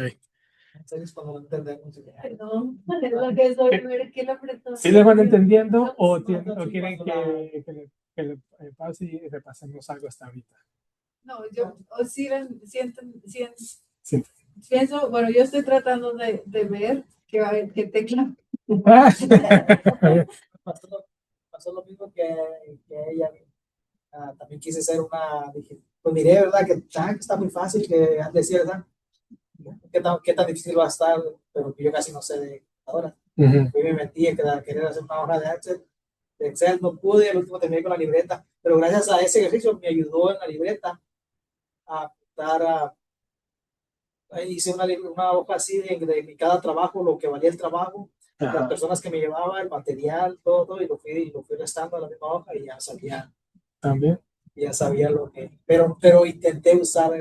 Entonces, cuando lo entendemos, No, es lo que soy, ver qué le apretó. ¿Sí le van entendiendo o quieren que le pase y repasemos algo hasta ahorita? No, yo sí siento, Sí. pienso, bueno, yo estoy tratando de ver qué tecla. pasó lo mismo que ella. También quise hacer dije, pues miré, ¿verdad? Que está muy fácil, que decía, ¿verdad? ¿Qué tan difícil va a estar? Pero que yo casi no sé de ahora. Y me metí a querer hacer una hoja de Excel, no pude, al último terminé con la libreta, pero gracias a ese ejercicio me ayudó en la libreta a apuntar hice una hoja así de cada trabajo, lo que valía el trabajo, las personas que me llevaban, el material, todo, y lo fui restando a la misma hoja y ya sabía. También. Ya sabía lo que. Pero intenté usar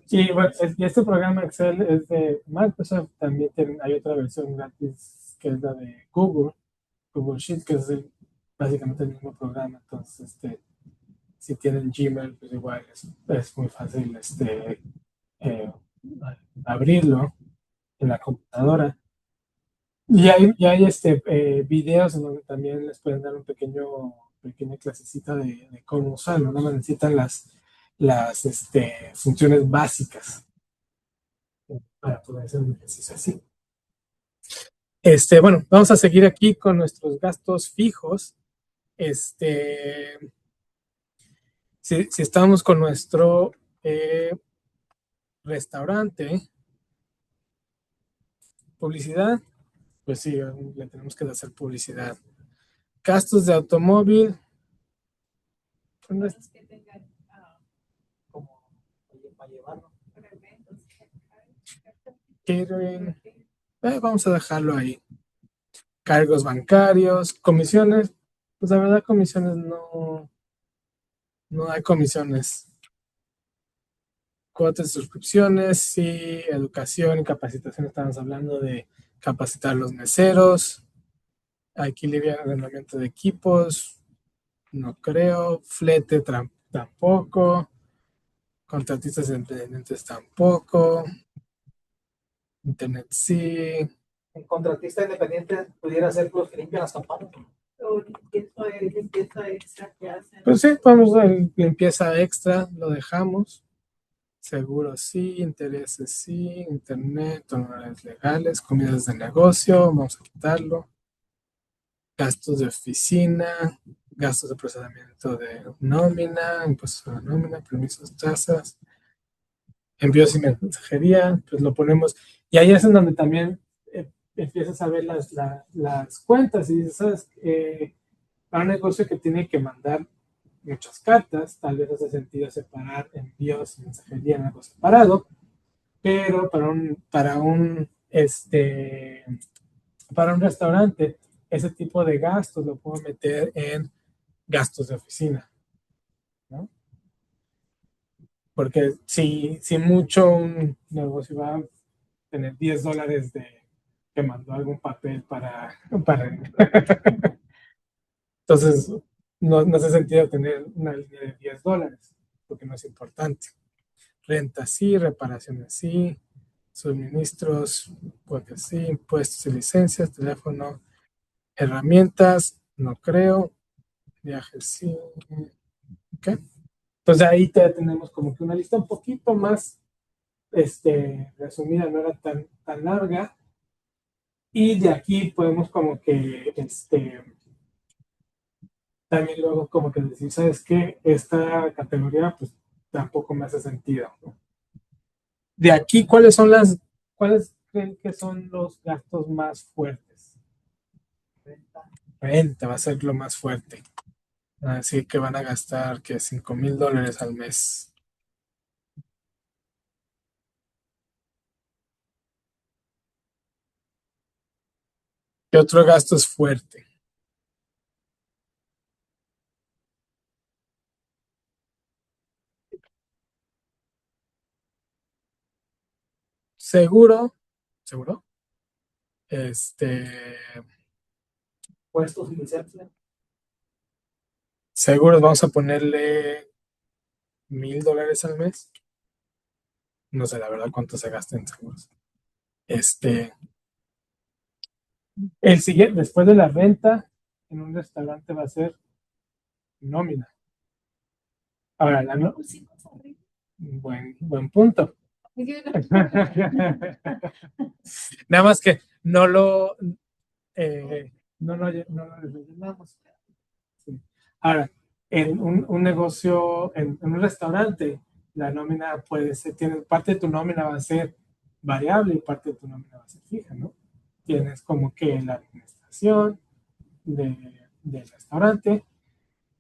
y bueno, este programa Excel es de Microsoft. También hay otra versión gratis que es la de Google Sheet, que es básicamente el mismo programa. Entonces, si tienen Gmail, pues igual es muy fácil abrirlo en la computadora. Y hay videos en donde también les pueden dar pequeña clasecita de cómo usarlo. No necesitan las funciones básicas para poder hacer un ejercicio así. Bueno, vamos a seguir aquí con nuestros gastos fijos. Si estamos con nuestro restaurante, publicidad, pues sí, le tenemos que hacer publicidad. Gastos de automóvil. Pues Que tengan como para llevarlo. Catering. Vamos a dejarlo ahí. Cargos bancarios, comisiones. Pues la verdad, comisiones no hay comisiones. Cuotas de suscripciones, sí. Educación y capacitación, estamos hablando de capacitar a los meseros. Equilibrio, arrendamiento de equipos, no creo. Flete tampoco. Contratistas independientes tampoco. Internet sí. El contratista independiente pudiera ser los que limpian las campanas. o limpieza extra que hacen. Pues sí, vamos a limpieza extra, lo dejamos. Seguros sí, intereses sí, internet, honorarios legales, comidas de negocio, vamos a quitarlo. Gastos de oficina, gastos de procesamiento de nómina, impuestos a la nómina, permisos, tasas, envíos y mensajería, pues lo ponemos. Y ahí es en donde también empiezas a ver las cuentas y dices, ¿sabes? Para un negocio que tiene que mandar muchas cartas, tal vez hace sentido separar envíos y mensajería en algo separado, pero para un restaurante, ese tipo de gastos lo puedo meter en gastos de oficina, ¿no? Porque si mucho un negocio va a tener $10 que mandó algún papel para entonces no hace sentido tener una línea de $10 porque no es importante. Renta sí, reparaciones sí, suministros, porque sí, impuestos y licencias, teléfono, herramientas, no creo, viajes sí, ok. Entonces ahí te tenemos como que una lista un poquito más resumida, no era tan larga. Y de aquí podemos como que también luego como que decir, ¿sabes qué? Esta categoría pues tampoco me hace sentido, ¿no? De aquí, ¿cuáles creen que son los gastos más fuertes? Renta va a ser lo más fuerte. Así que van a gastar que $5,000 al mes. ¿Qué otro gasto es fuerte? Seguro, seguro. Puestos y licencia. Seguros, vamos a ponerle $1,000 al mes. No sé la verdad cuánto se gasta en seguros. El siguiente, después de la renta, en un restaurante va a ser nómina. Ahora, buen punto. Nada más que no lo rellenamos. Sí. Ahora, en un negocio, en un restaurante, la nómina puede ser, parte de tu nómina va a ser variable y parte de tu nómina va a ser fija, ¿no? Tienes como que la administración del restaurante,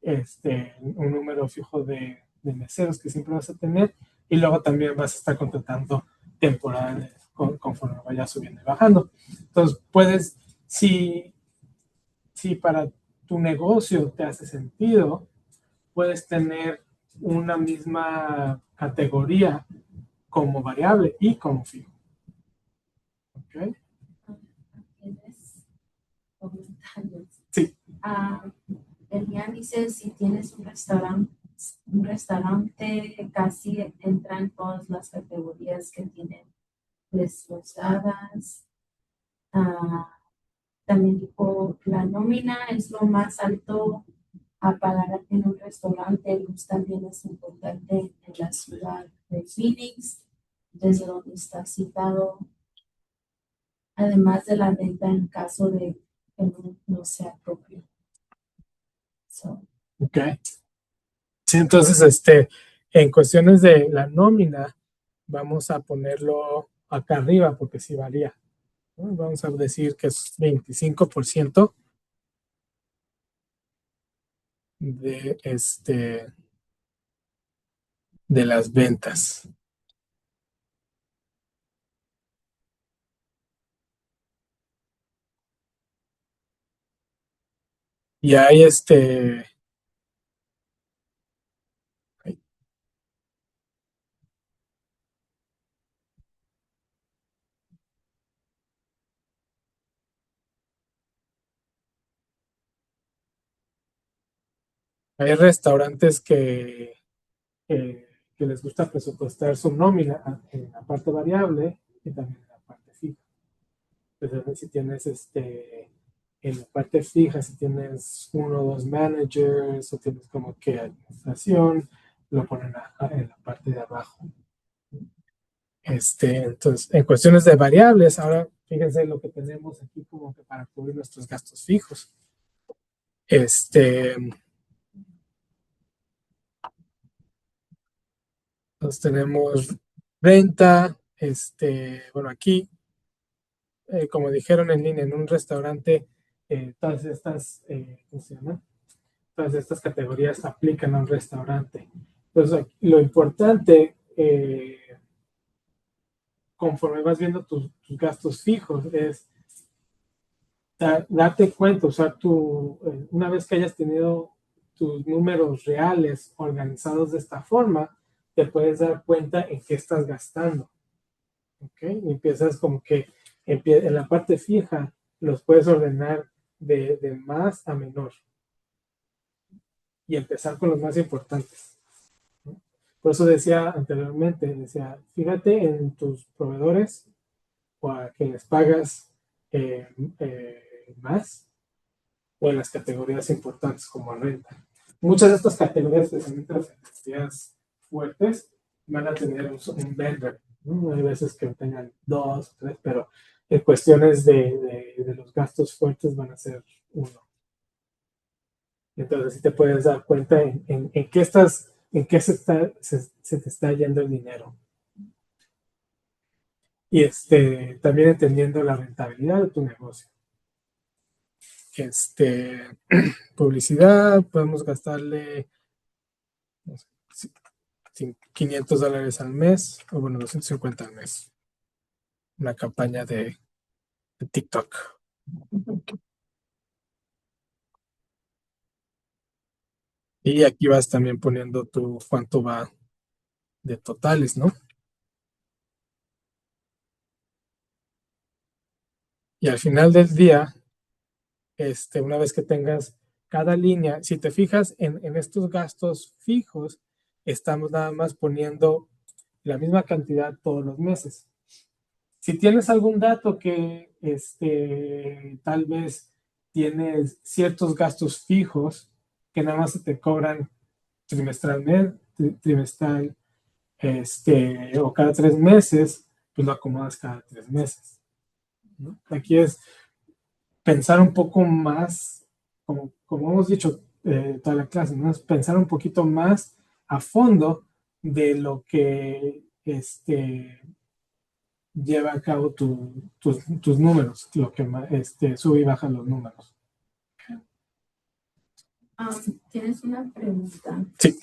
un número fijo de meseros que siempre vas a tener, y luego también vas a estar contratando temporales conforme vaya subiendo y bajando. Entonces, si para tu negocio te hace sentido, puedes tener una misma categoría como variable y como fijo. ¿Ok? ¿Tienes comentarios? Sí. Elian dice, si tienes un restaurante casi entra en todas las categorías que tienen desglosadas. También dijo, la nómina es lo más alto a pagar en un restaurante. Luz también es importante en la ciudad de Phoenix, desde donde está citado, además de la renta en caso de que no sea propio. Ok. Sí, entonces, en cuestiones de la nómina, vamos a ponerlo acá arriba porque sí varía, ¿no? Vamos a decir que es 25% de las ventas. Y hay restaurantes que les gusta presupuestar su nómina en la parte variable y también en la parte fija. Entonces, si tienes en la parte fija, si tienes uno o dos managers o tienes como que administración, lo ponen en la parte de abajo. Entonces, en cuestiones de variables, ahora fíjense lo que tenemos aquí como que para cubrir nuestros gastos fijos. Entonces tenemos renta, bueno, aquí, como dijeron en línea, en un restaurante, todas estas, ¿cómo se llama? Todas estas categorías aplican a un restaurante. Entonces, lo importante, conforme vas viendo tus gastos fijos, es darte cuenta, una vez que hayas tenido tus números reales organizados de esta forma, te puedes dar cuenta en qué estás gastando. ¿Ok? Y empiezas como que en la parte fija los puedes ordenar de más a menor y empezar con los más importantes, ¿no? Por eso decía anteriormente, fíjate en tus proveedores o a quienes pagas más, o en las categorías importantes como renta. Muchas de estas categorías, especialmente las categorías fuertes, van a tener un vendor, ¿no? Hay veces que tengan 2 o 3, pero en cuestiones de los gastos fuertes van a ser 1. Entonces, sí te puedes dar cuenta en qué estás, en qué se te está yendo el dinero. Y también entendiendo la rentabilidad de tu negocio. Publicidad, podemos gastarle, no sé, $500 al mes, o bueno, 250 al mes. Una campaña de TikTok. Y aquí vas también poniendo cuánto va de totales, ¿no? Y al final del día, una vez que tengas cada línea, si te fijas en estos gastos fijos, estamos nada más poniendo la misma cantidad todos los meses. Si tienes algún dato que tal vez tienes ciertos gastos fijos que nada más se te cobran trimestral, o cada 3 meses, pues lo acomodas cada 3 meses, ¿no? Aquí es pensar un poco más, como hemos dicho toda la clase, ¿no? Es pensar un poquito más a fondo de lo que lleva a cabo tus números, lo que sube y baja los números. Tienes una pregunta. Sí.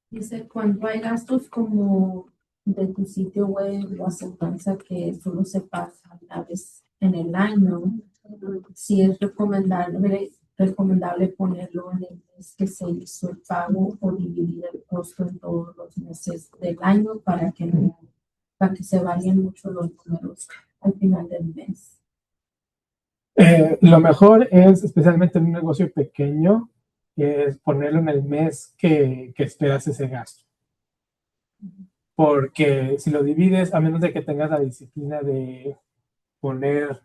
Dice, cuando hay gastos como de tu sitio web o aseguranza que solo se pasa una vez en el año, si es recomendable ponerlo en el mes que se hizo el pago o dividir el costo en todos los meses del año para que se vayan mucho los números al final del mes. Lo mejor es, especialmente en un negocio pequeño, es ponerlo en el mes que esperas ese gasto. Porque si lo divides, a menos de que tengas la disciplina de poner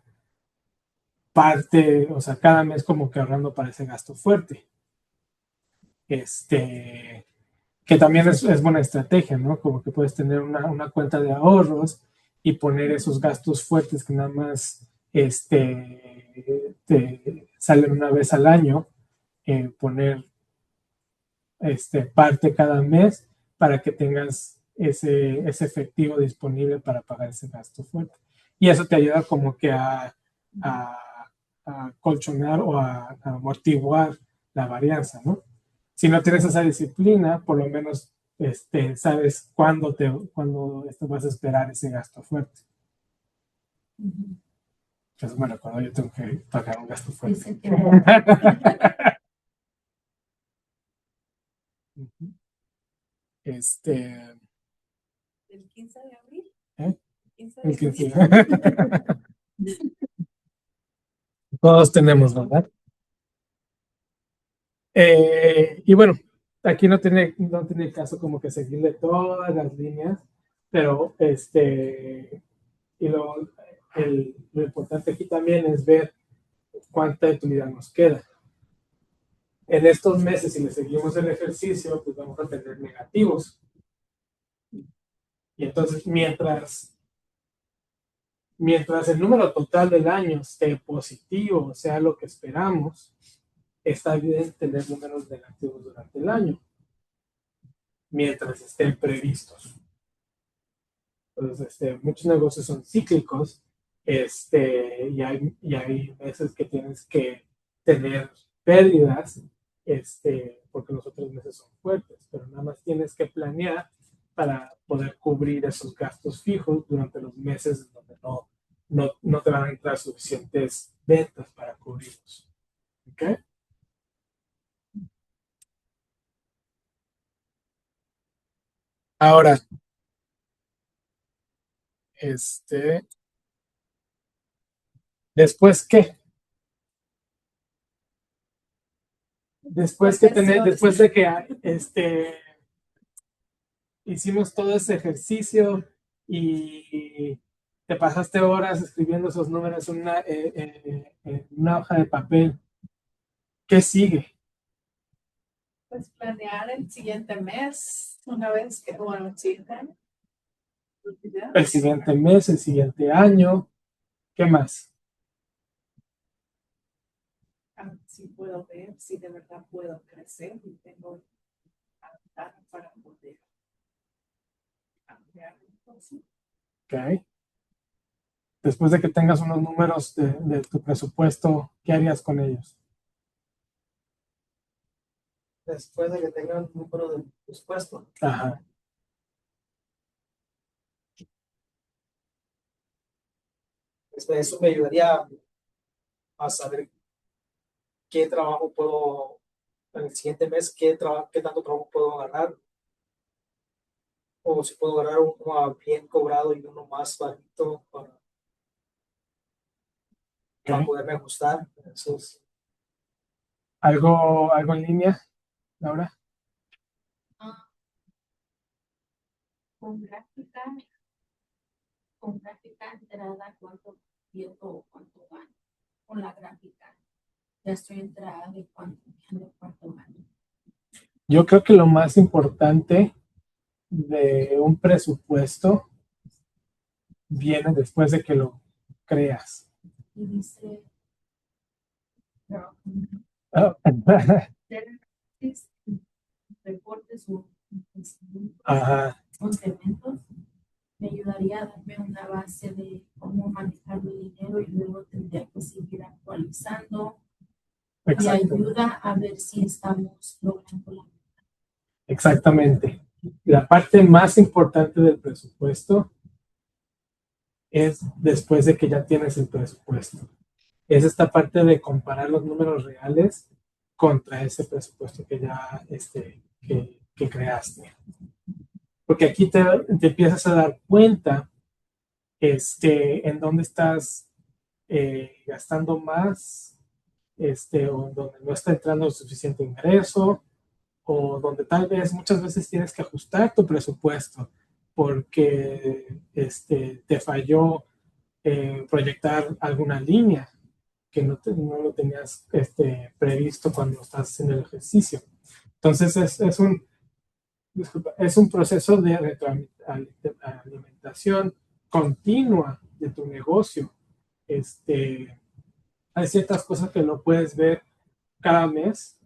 parte, o sea, cada mes como que ahorrando para ese gasto fuerte. Que también es buena estrategia, ¿no? Como que puedes tener una cuenta de ahorros y poner esos gastos fuertes que nada más te salen una vez al año, poner parte cada mes para que tengas ese efectivo disponible para pagar ese gasto fuerte. Y eso te ayuda como que a colchonar o a amortiguar la varianza, ¿no? Si no tienes esa disciplina, por lo menos sabes cuándo vas a esperar ese gasto fuerte. Entonces, bueno, cuando yo tengo que pagar un gasto fuerte. ¿El 15 de abril? ¿Eh? El 15 de abril. Todos tenemos, ¿verdad? Y bueno, aquí no tiene caso como que seguirle todas las líneas, pero lo importante aquí también es ver cuánta utilidad nos queda. En estos meses, si le seguimos el ejercicio, pues vamos a tener negativos. Y entonces, mientras el número total del año esté positivo, sea lo que esperamos, está bien tener números negativos durante el año, mientras estén previstos. Entonces, muchos negocios son cíclicos, y hay veces que tienes que tener pérdidas, porque los otros meses son fuertes, pero nada más tienes que planear para poder cubrir esos gastos fijos durante los meses donde no te van a entrar suficientes ventas para cubrirlos. ¿Ok? Ahora, ¿después qué? Después de que hicimos todo ese ejercicio y te pasaste horas escribiendo esos números en una hoja de papel, ¿qué sigue? Pues planear el siguiente mes, una vez que, bueno, el siguiente año. El siguiente mes, el siguiente año, ¿qué más? Si puedo ver, si de verdad puedo crecer y tengo para poder cambiar. Ok. Después de que tengas unos números de tu presupuesto, ¿qué harías con ellos? Después de que tenga un número de presupuesto, Ajá. eso me ayudaría a saber qué trabajo puedo, en el siguiente mes, qué tanto trabajo puedo ganar, o si puedo ganar uno bien cobrado y uno más bajito para Ok. poderme ajustar. Eso es, ¿Algo en línea, Laura? Con gráfica entrada, cuánto pierdo o cuánto gano. Con la gráfica ya estoy enterada de cuánto gano, cuánto gano. Yo creo que lo más importante de un presupuesto viene después de que lo creas. Y dice, no, Oh. reportes o Ajá, complementos me ayudaría a darme una base de cómo manejar mi dinero y luego tendría que seguir actualizando y exacto, ayuda a ver si estamos logrando la meta. exactamente. La parte más importante del presupuesto es después de que ya tienes el presupuesto. Es esta parte de comparar los números reales contra ese presupuesto que ya que creaste. Porque aquí te empiezas a dar cuenta en dónde estás gastando más, o donde no está entrando suficiente ingreso, o donde tal vez muchas veces tienes que ajustar tu presupuesto porque te falló proyectar alguna línea que no lo tenías previsto cuando estás haciendo el ejercicio. Entonces es un proceso de retroalimentación continua de tu negocio. Hay ciertas cosas que lo puedes ver cada mes.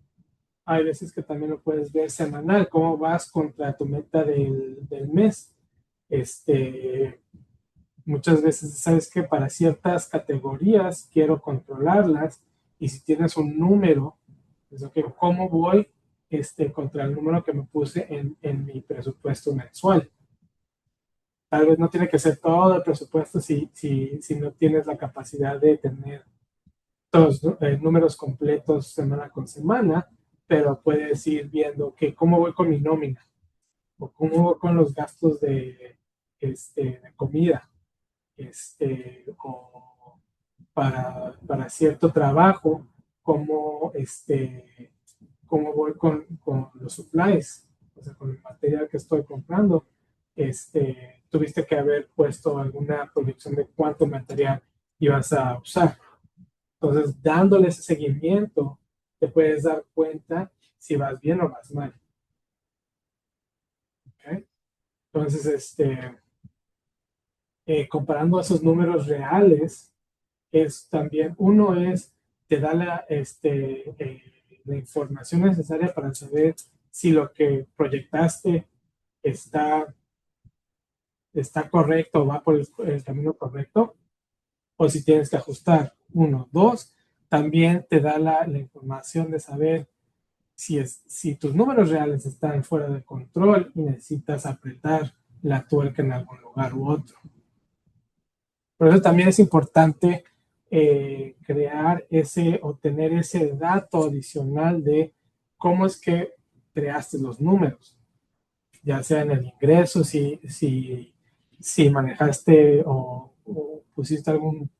Hay veces que también lo puedes ver semanal, cómo vas contra tu meta del mes. Muchas veces sabes que para ciertas categorías quiero controlarlas y si tienes un número, es okay, ¿cómo voy contra el número que me puse en mi presupuesto mensual? Tal vez no tiene que ser todo el presupuesto si no tienes la capacidad de tener todos los números completos semana con semana, pero puedes ir viendo que cómo voy con mi nómina o cómo voy con los gastos de comida, o para cierto trabajo, cómo voy con los supplies, o sea, con el material que estoy comprando. Tuviste que haber puesto alguna proyección de cuánto material ibas a usar. Entonces, dándole ese seguimiento, te puedes dar cuenta si vas bien o vas mal. ¿Okay? Entonces, comparando esos números reales, es también, uno es, te da la información necesaria para saber si lo que proyectaste está, está correcto o va por el camino correcto, o si tienes que ajustar. Uno, dos, también te da la información de saber si tus números reales están fuera de control y necesitas apretar la tuerca en algún lugar u otro. Por eso también es importante crear o tener ese dato adicional de cómo es que creaste los números, ya sea en el ingreso, si manejaste o pusiste algún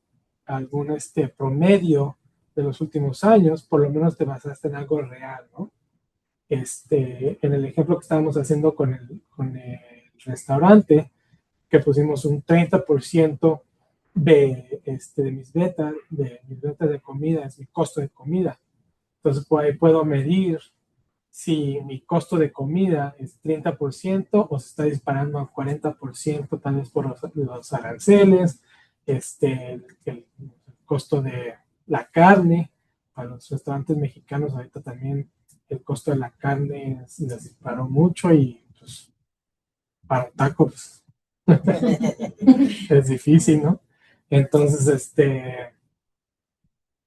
promedio de los últimos años, por lo menos te basaste en algo real, ¿no? En el ejemplo que estábamos haciendo con el restaurante, que pusimos un 30% de mis ventas de comida, es mi costo de comida. Entonces, pues, ahí puedo medir si mi costo de comida es 30% o se está disparando a 40%, tal vez por los aranceles, el costo de la carne. Para los restaurantes mexicanos ahorita también el costo de la carne les disparó mucho y pues para un taco pues, es difícil, ¿no? Entonces,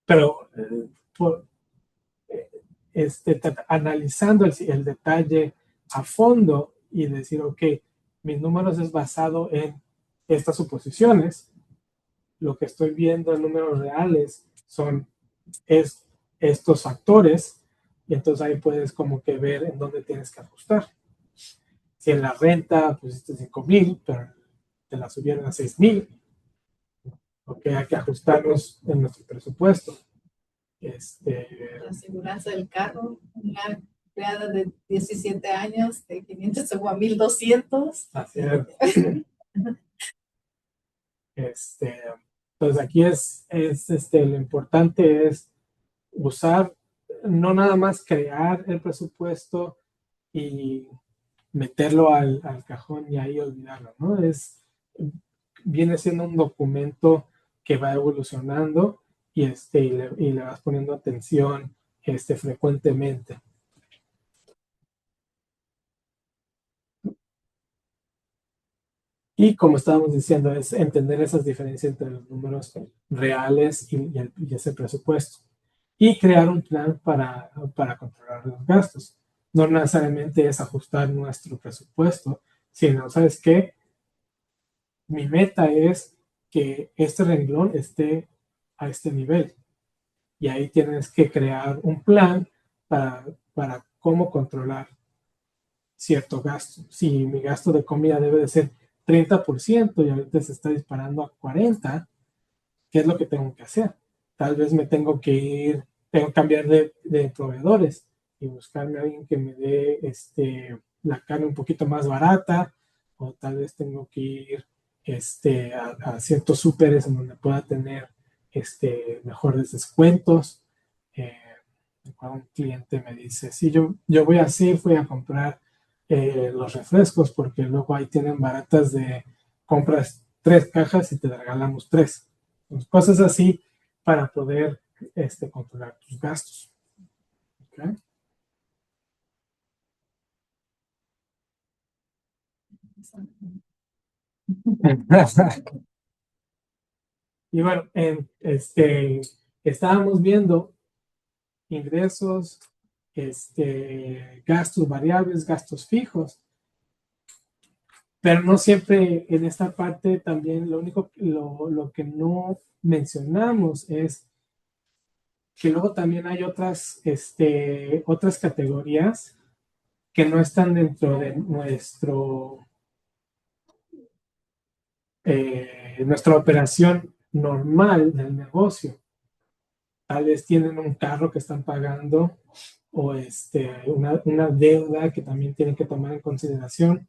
pero por, analizando el detalle a fondo y decir, ok, mis números es basado en estas suposiciones, lo que estoy viendo en números reales es estos factores, y entonces ahí puedes como que ver en dónde tienes que ajustar. Si en la renta pusiste 5,000, pero te la subieron a 6,000, ok, hay que ajustarlos en nuestro presupuesto. La aseguranza del carro, una creada de 17 años, de 500 a 1,200. Así es. Entonces aquí lo importante es usar, no nada más crear el presupuesto y meterlo al cajón y ahí olvidarlo, ¿no? Viene siendo un documento que va evolucionando y le vas poniendo atención frecuentemente. Y como estábamos diciendo, es entender esas diferencias entre los números reales y ese presupuesto. Y crear un plan para controlar los gastos. No necesariamente es ajustar nuestro presupuesto, sino, ¿sabes qué? Mi meta es que este renglón esté a este nivel. Y ahí tienes que crear un plan para cómo controlar cierto gasto. Si mi gasto de comida debe de ser 30% y ahorita se está disparando a 40%, ¿qué es lo que tengo que hacer? Tal vez me tengo que cambiar de proveedores y buscarme a alguien que me dé la carne un poquito más barata, o tal vez tengo que ir a ciertos súperes en donde pueda tener mejores descuentos. Cuando un cliente me dice, sí, yo voy a comprar los refrescos porque luego ahí tienen baratas de compras 3 cajas y te regalamos 3. Entonces, cosas así para poder controlar tus gastos. ¿Okay? Y bueno, estábamos viendo ingresos, gastos variables, gastos fijos, pero no siempre en esta parte también lo que no mencionamos es que luego también hay otras categorías que no están dentro de nuestra operación normal del negocio. Tal vez tienen un carro que están pagando o una deuda que también tienen que tomar en consideración.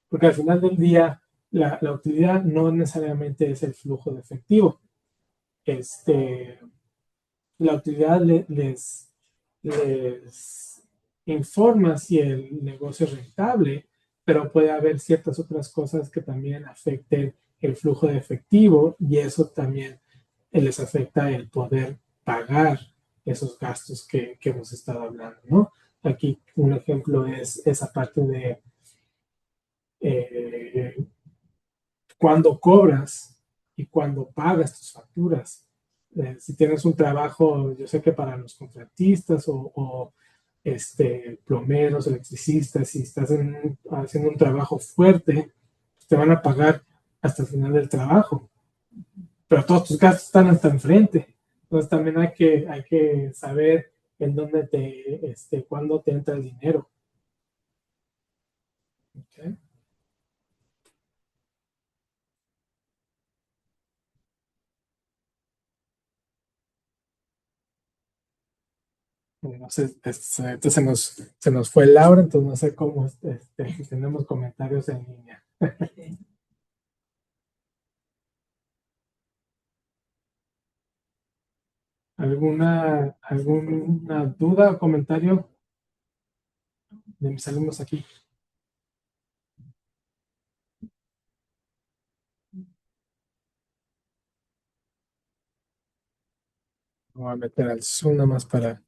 Porque al final del día la utilidad no necesariamente es el flujo de efectivo. La utilidad les informa si el negocio es rentable, pero puede haber ciertas otras cosas que también afecten el flujo de efectivo y eso también les afecta el poder pagar esos gastos que hemos estado hablando, ¿no? Aquí un ejemplo es esa parte de cuando cobras y cuando pagas tus facturas. si tienes un trabajo, yo sé que para los contratistas o plomeros, electricistas, si estás haciendo un trabajo fuerte, te van a pagar hasta el final del trabajo, pero todos tus gastos están hasta enfrente. Entonces también hay que saber en dónde cuándo te entra el dinero. Okay. No sé, entonces se nos fue Laura, entonces no sé cómo si tenemos comentarios en línea. ¿Alguna duda o comentario de mis alumnos aquí? Voy a meter al Zoom nada más para...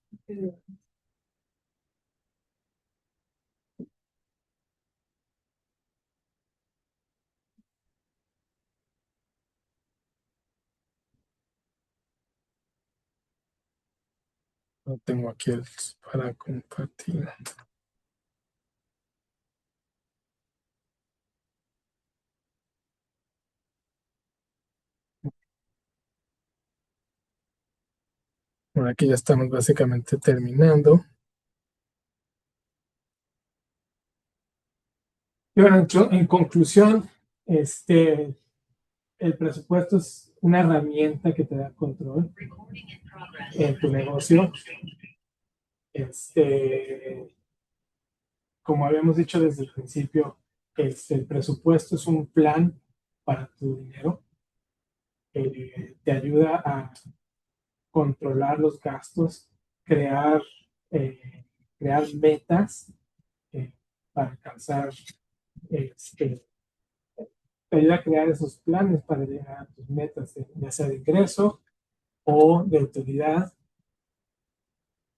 No tengo aquí para compartir. Bueno, aquí ya estamos básicamente terminando. Y bueno, en conclusión, el presupuesto es una herramienta que te da control en tu negocio. Como habíamos dicho desde el principio, el presupuesto es un plan para tu dinero. Te ayuda a controlar los gastos, crear, crear metas para alcanzar, te ayuda a crear esos planes para llegar a tus metas, ya sea de ingreso o de utilidad,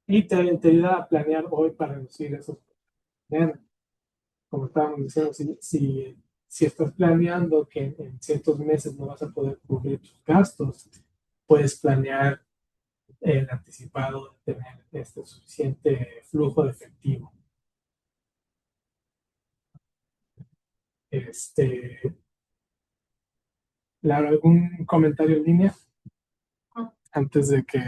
y te ayuda a planear hoy para reducir esos problemas. Como estábamos diciendo, si estás planeando que en ciertos meses no vas a poder cubrir tus gastos, puedes planear el anticipado de tener suficiente flujo de efectivo. Laura, ¿algún comentario en línea? Antes de que...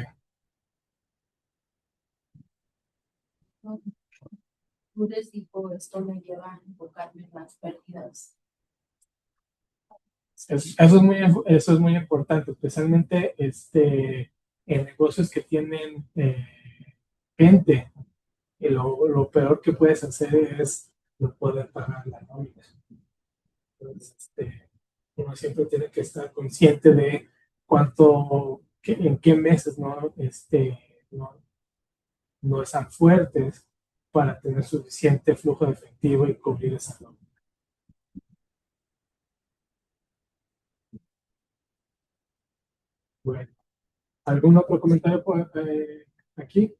Lourdes dijo, esto me lleva a enfocarme en las pérdidas. Eso es muy importante, especialmente en negocios que tienen gente. Y lo peor que puedes hacer es no poder pagar la nómina. Entonces, uno siempre tiene que estar consciente de en qué meses no están fuertes para tener suficiente flujo de efectivo y cubrir esa nómina. Bueno, ¿algún otro comentario aquí?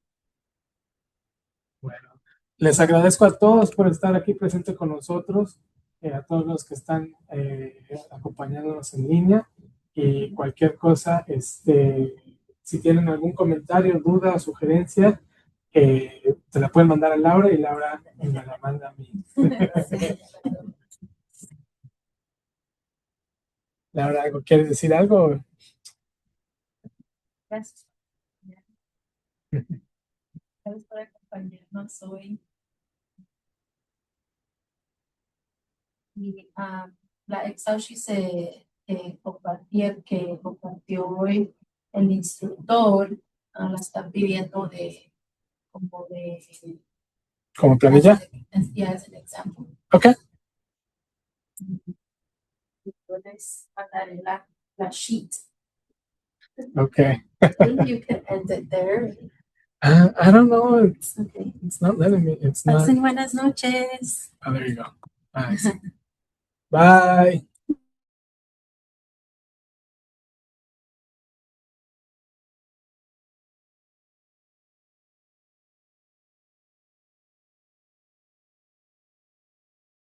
Bueno, les agradezco a todos por estar aquí presentes con nosotros, a todos los que están acompañándonos en línea, y cualquier cosa, si tienen algún comentario, duda, sugerencia, se la pueden mandar a Laura y Laura me la manda a mí. Laura, ¿quieres decir algo? Gracias. Gracias por acompañarnos hoy. Y la Excel sheet que compartió hoy el instructor, la está pidiendo ¿Como planilla? Ya es el ejemplo. Ok. Puedes mandar la sheet. Okay. I think you can end it there. I don't know. Okay. It's not letting me. It's not. Pasen buenas noches. Oh, there you go. Nice. Bye.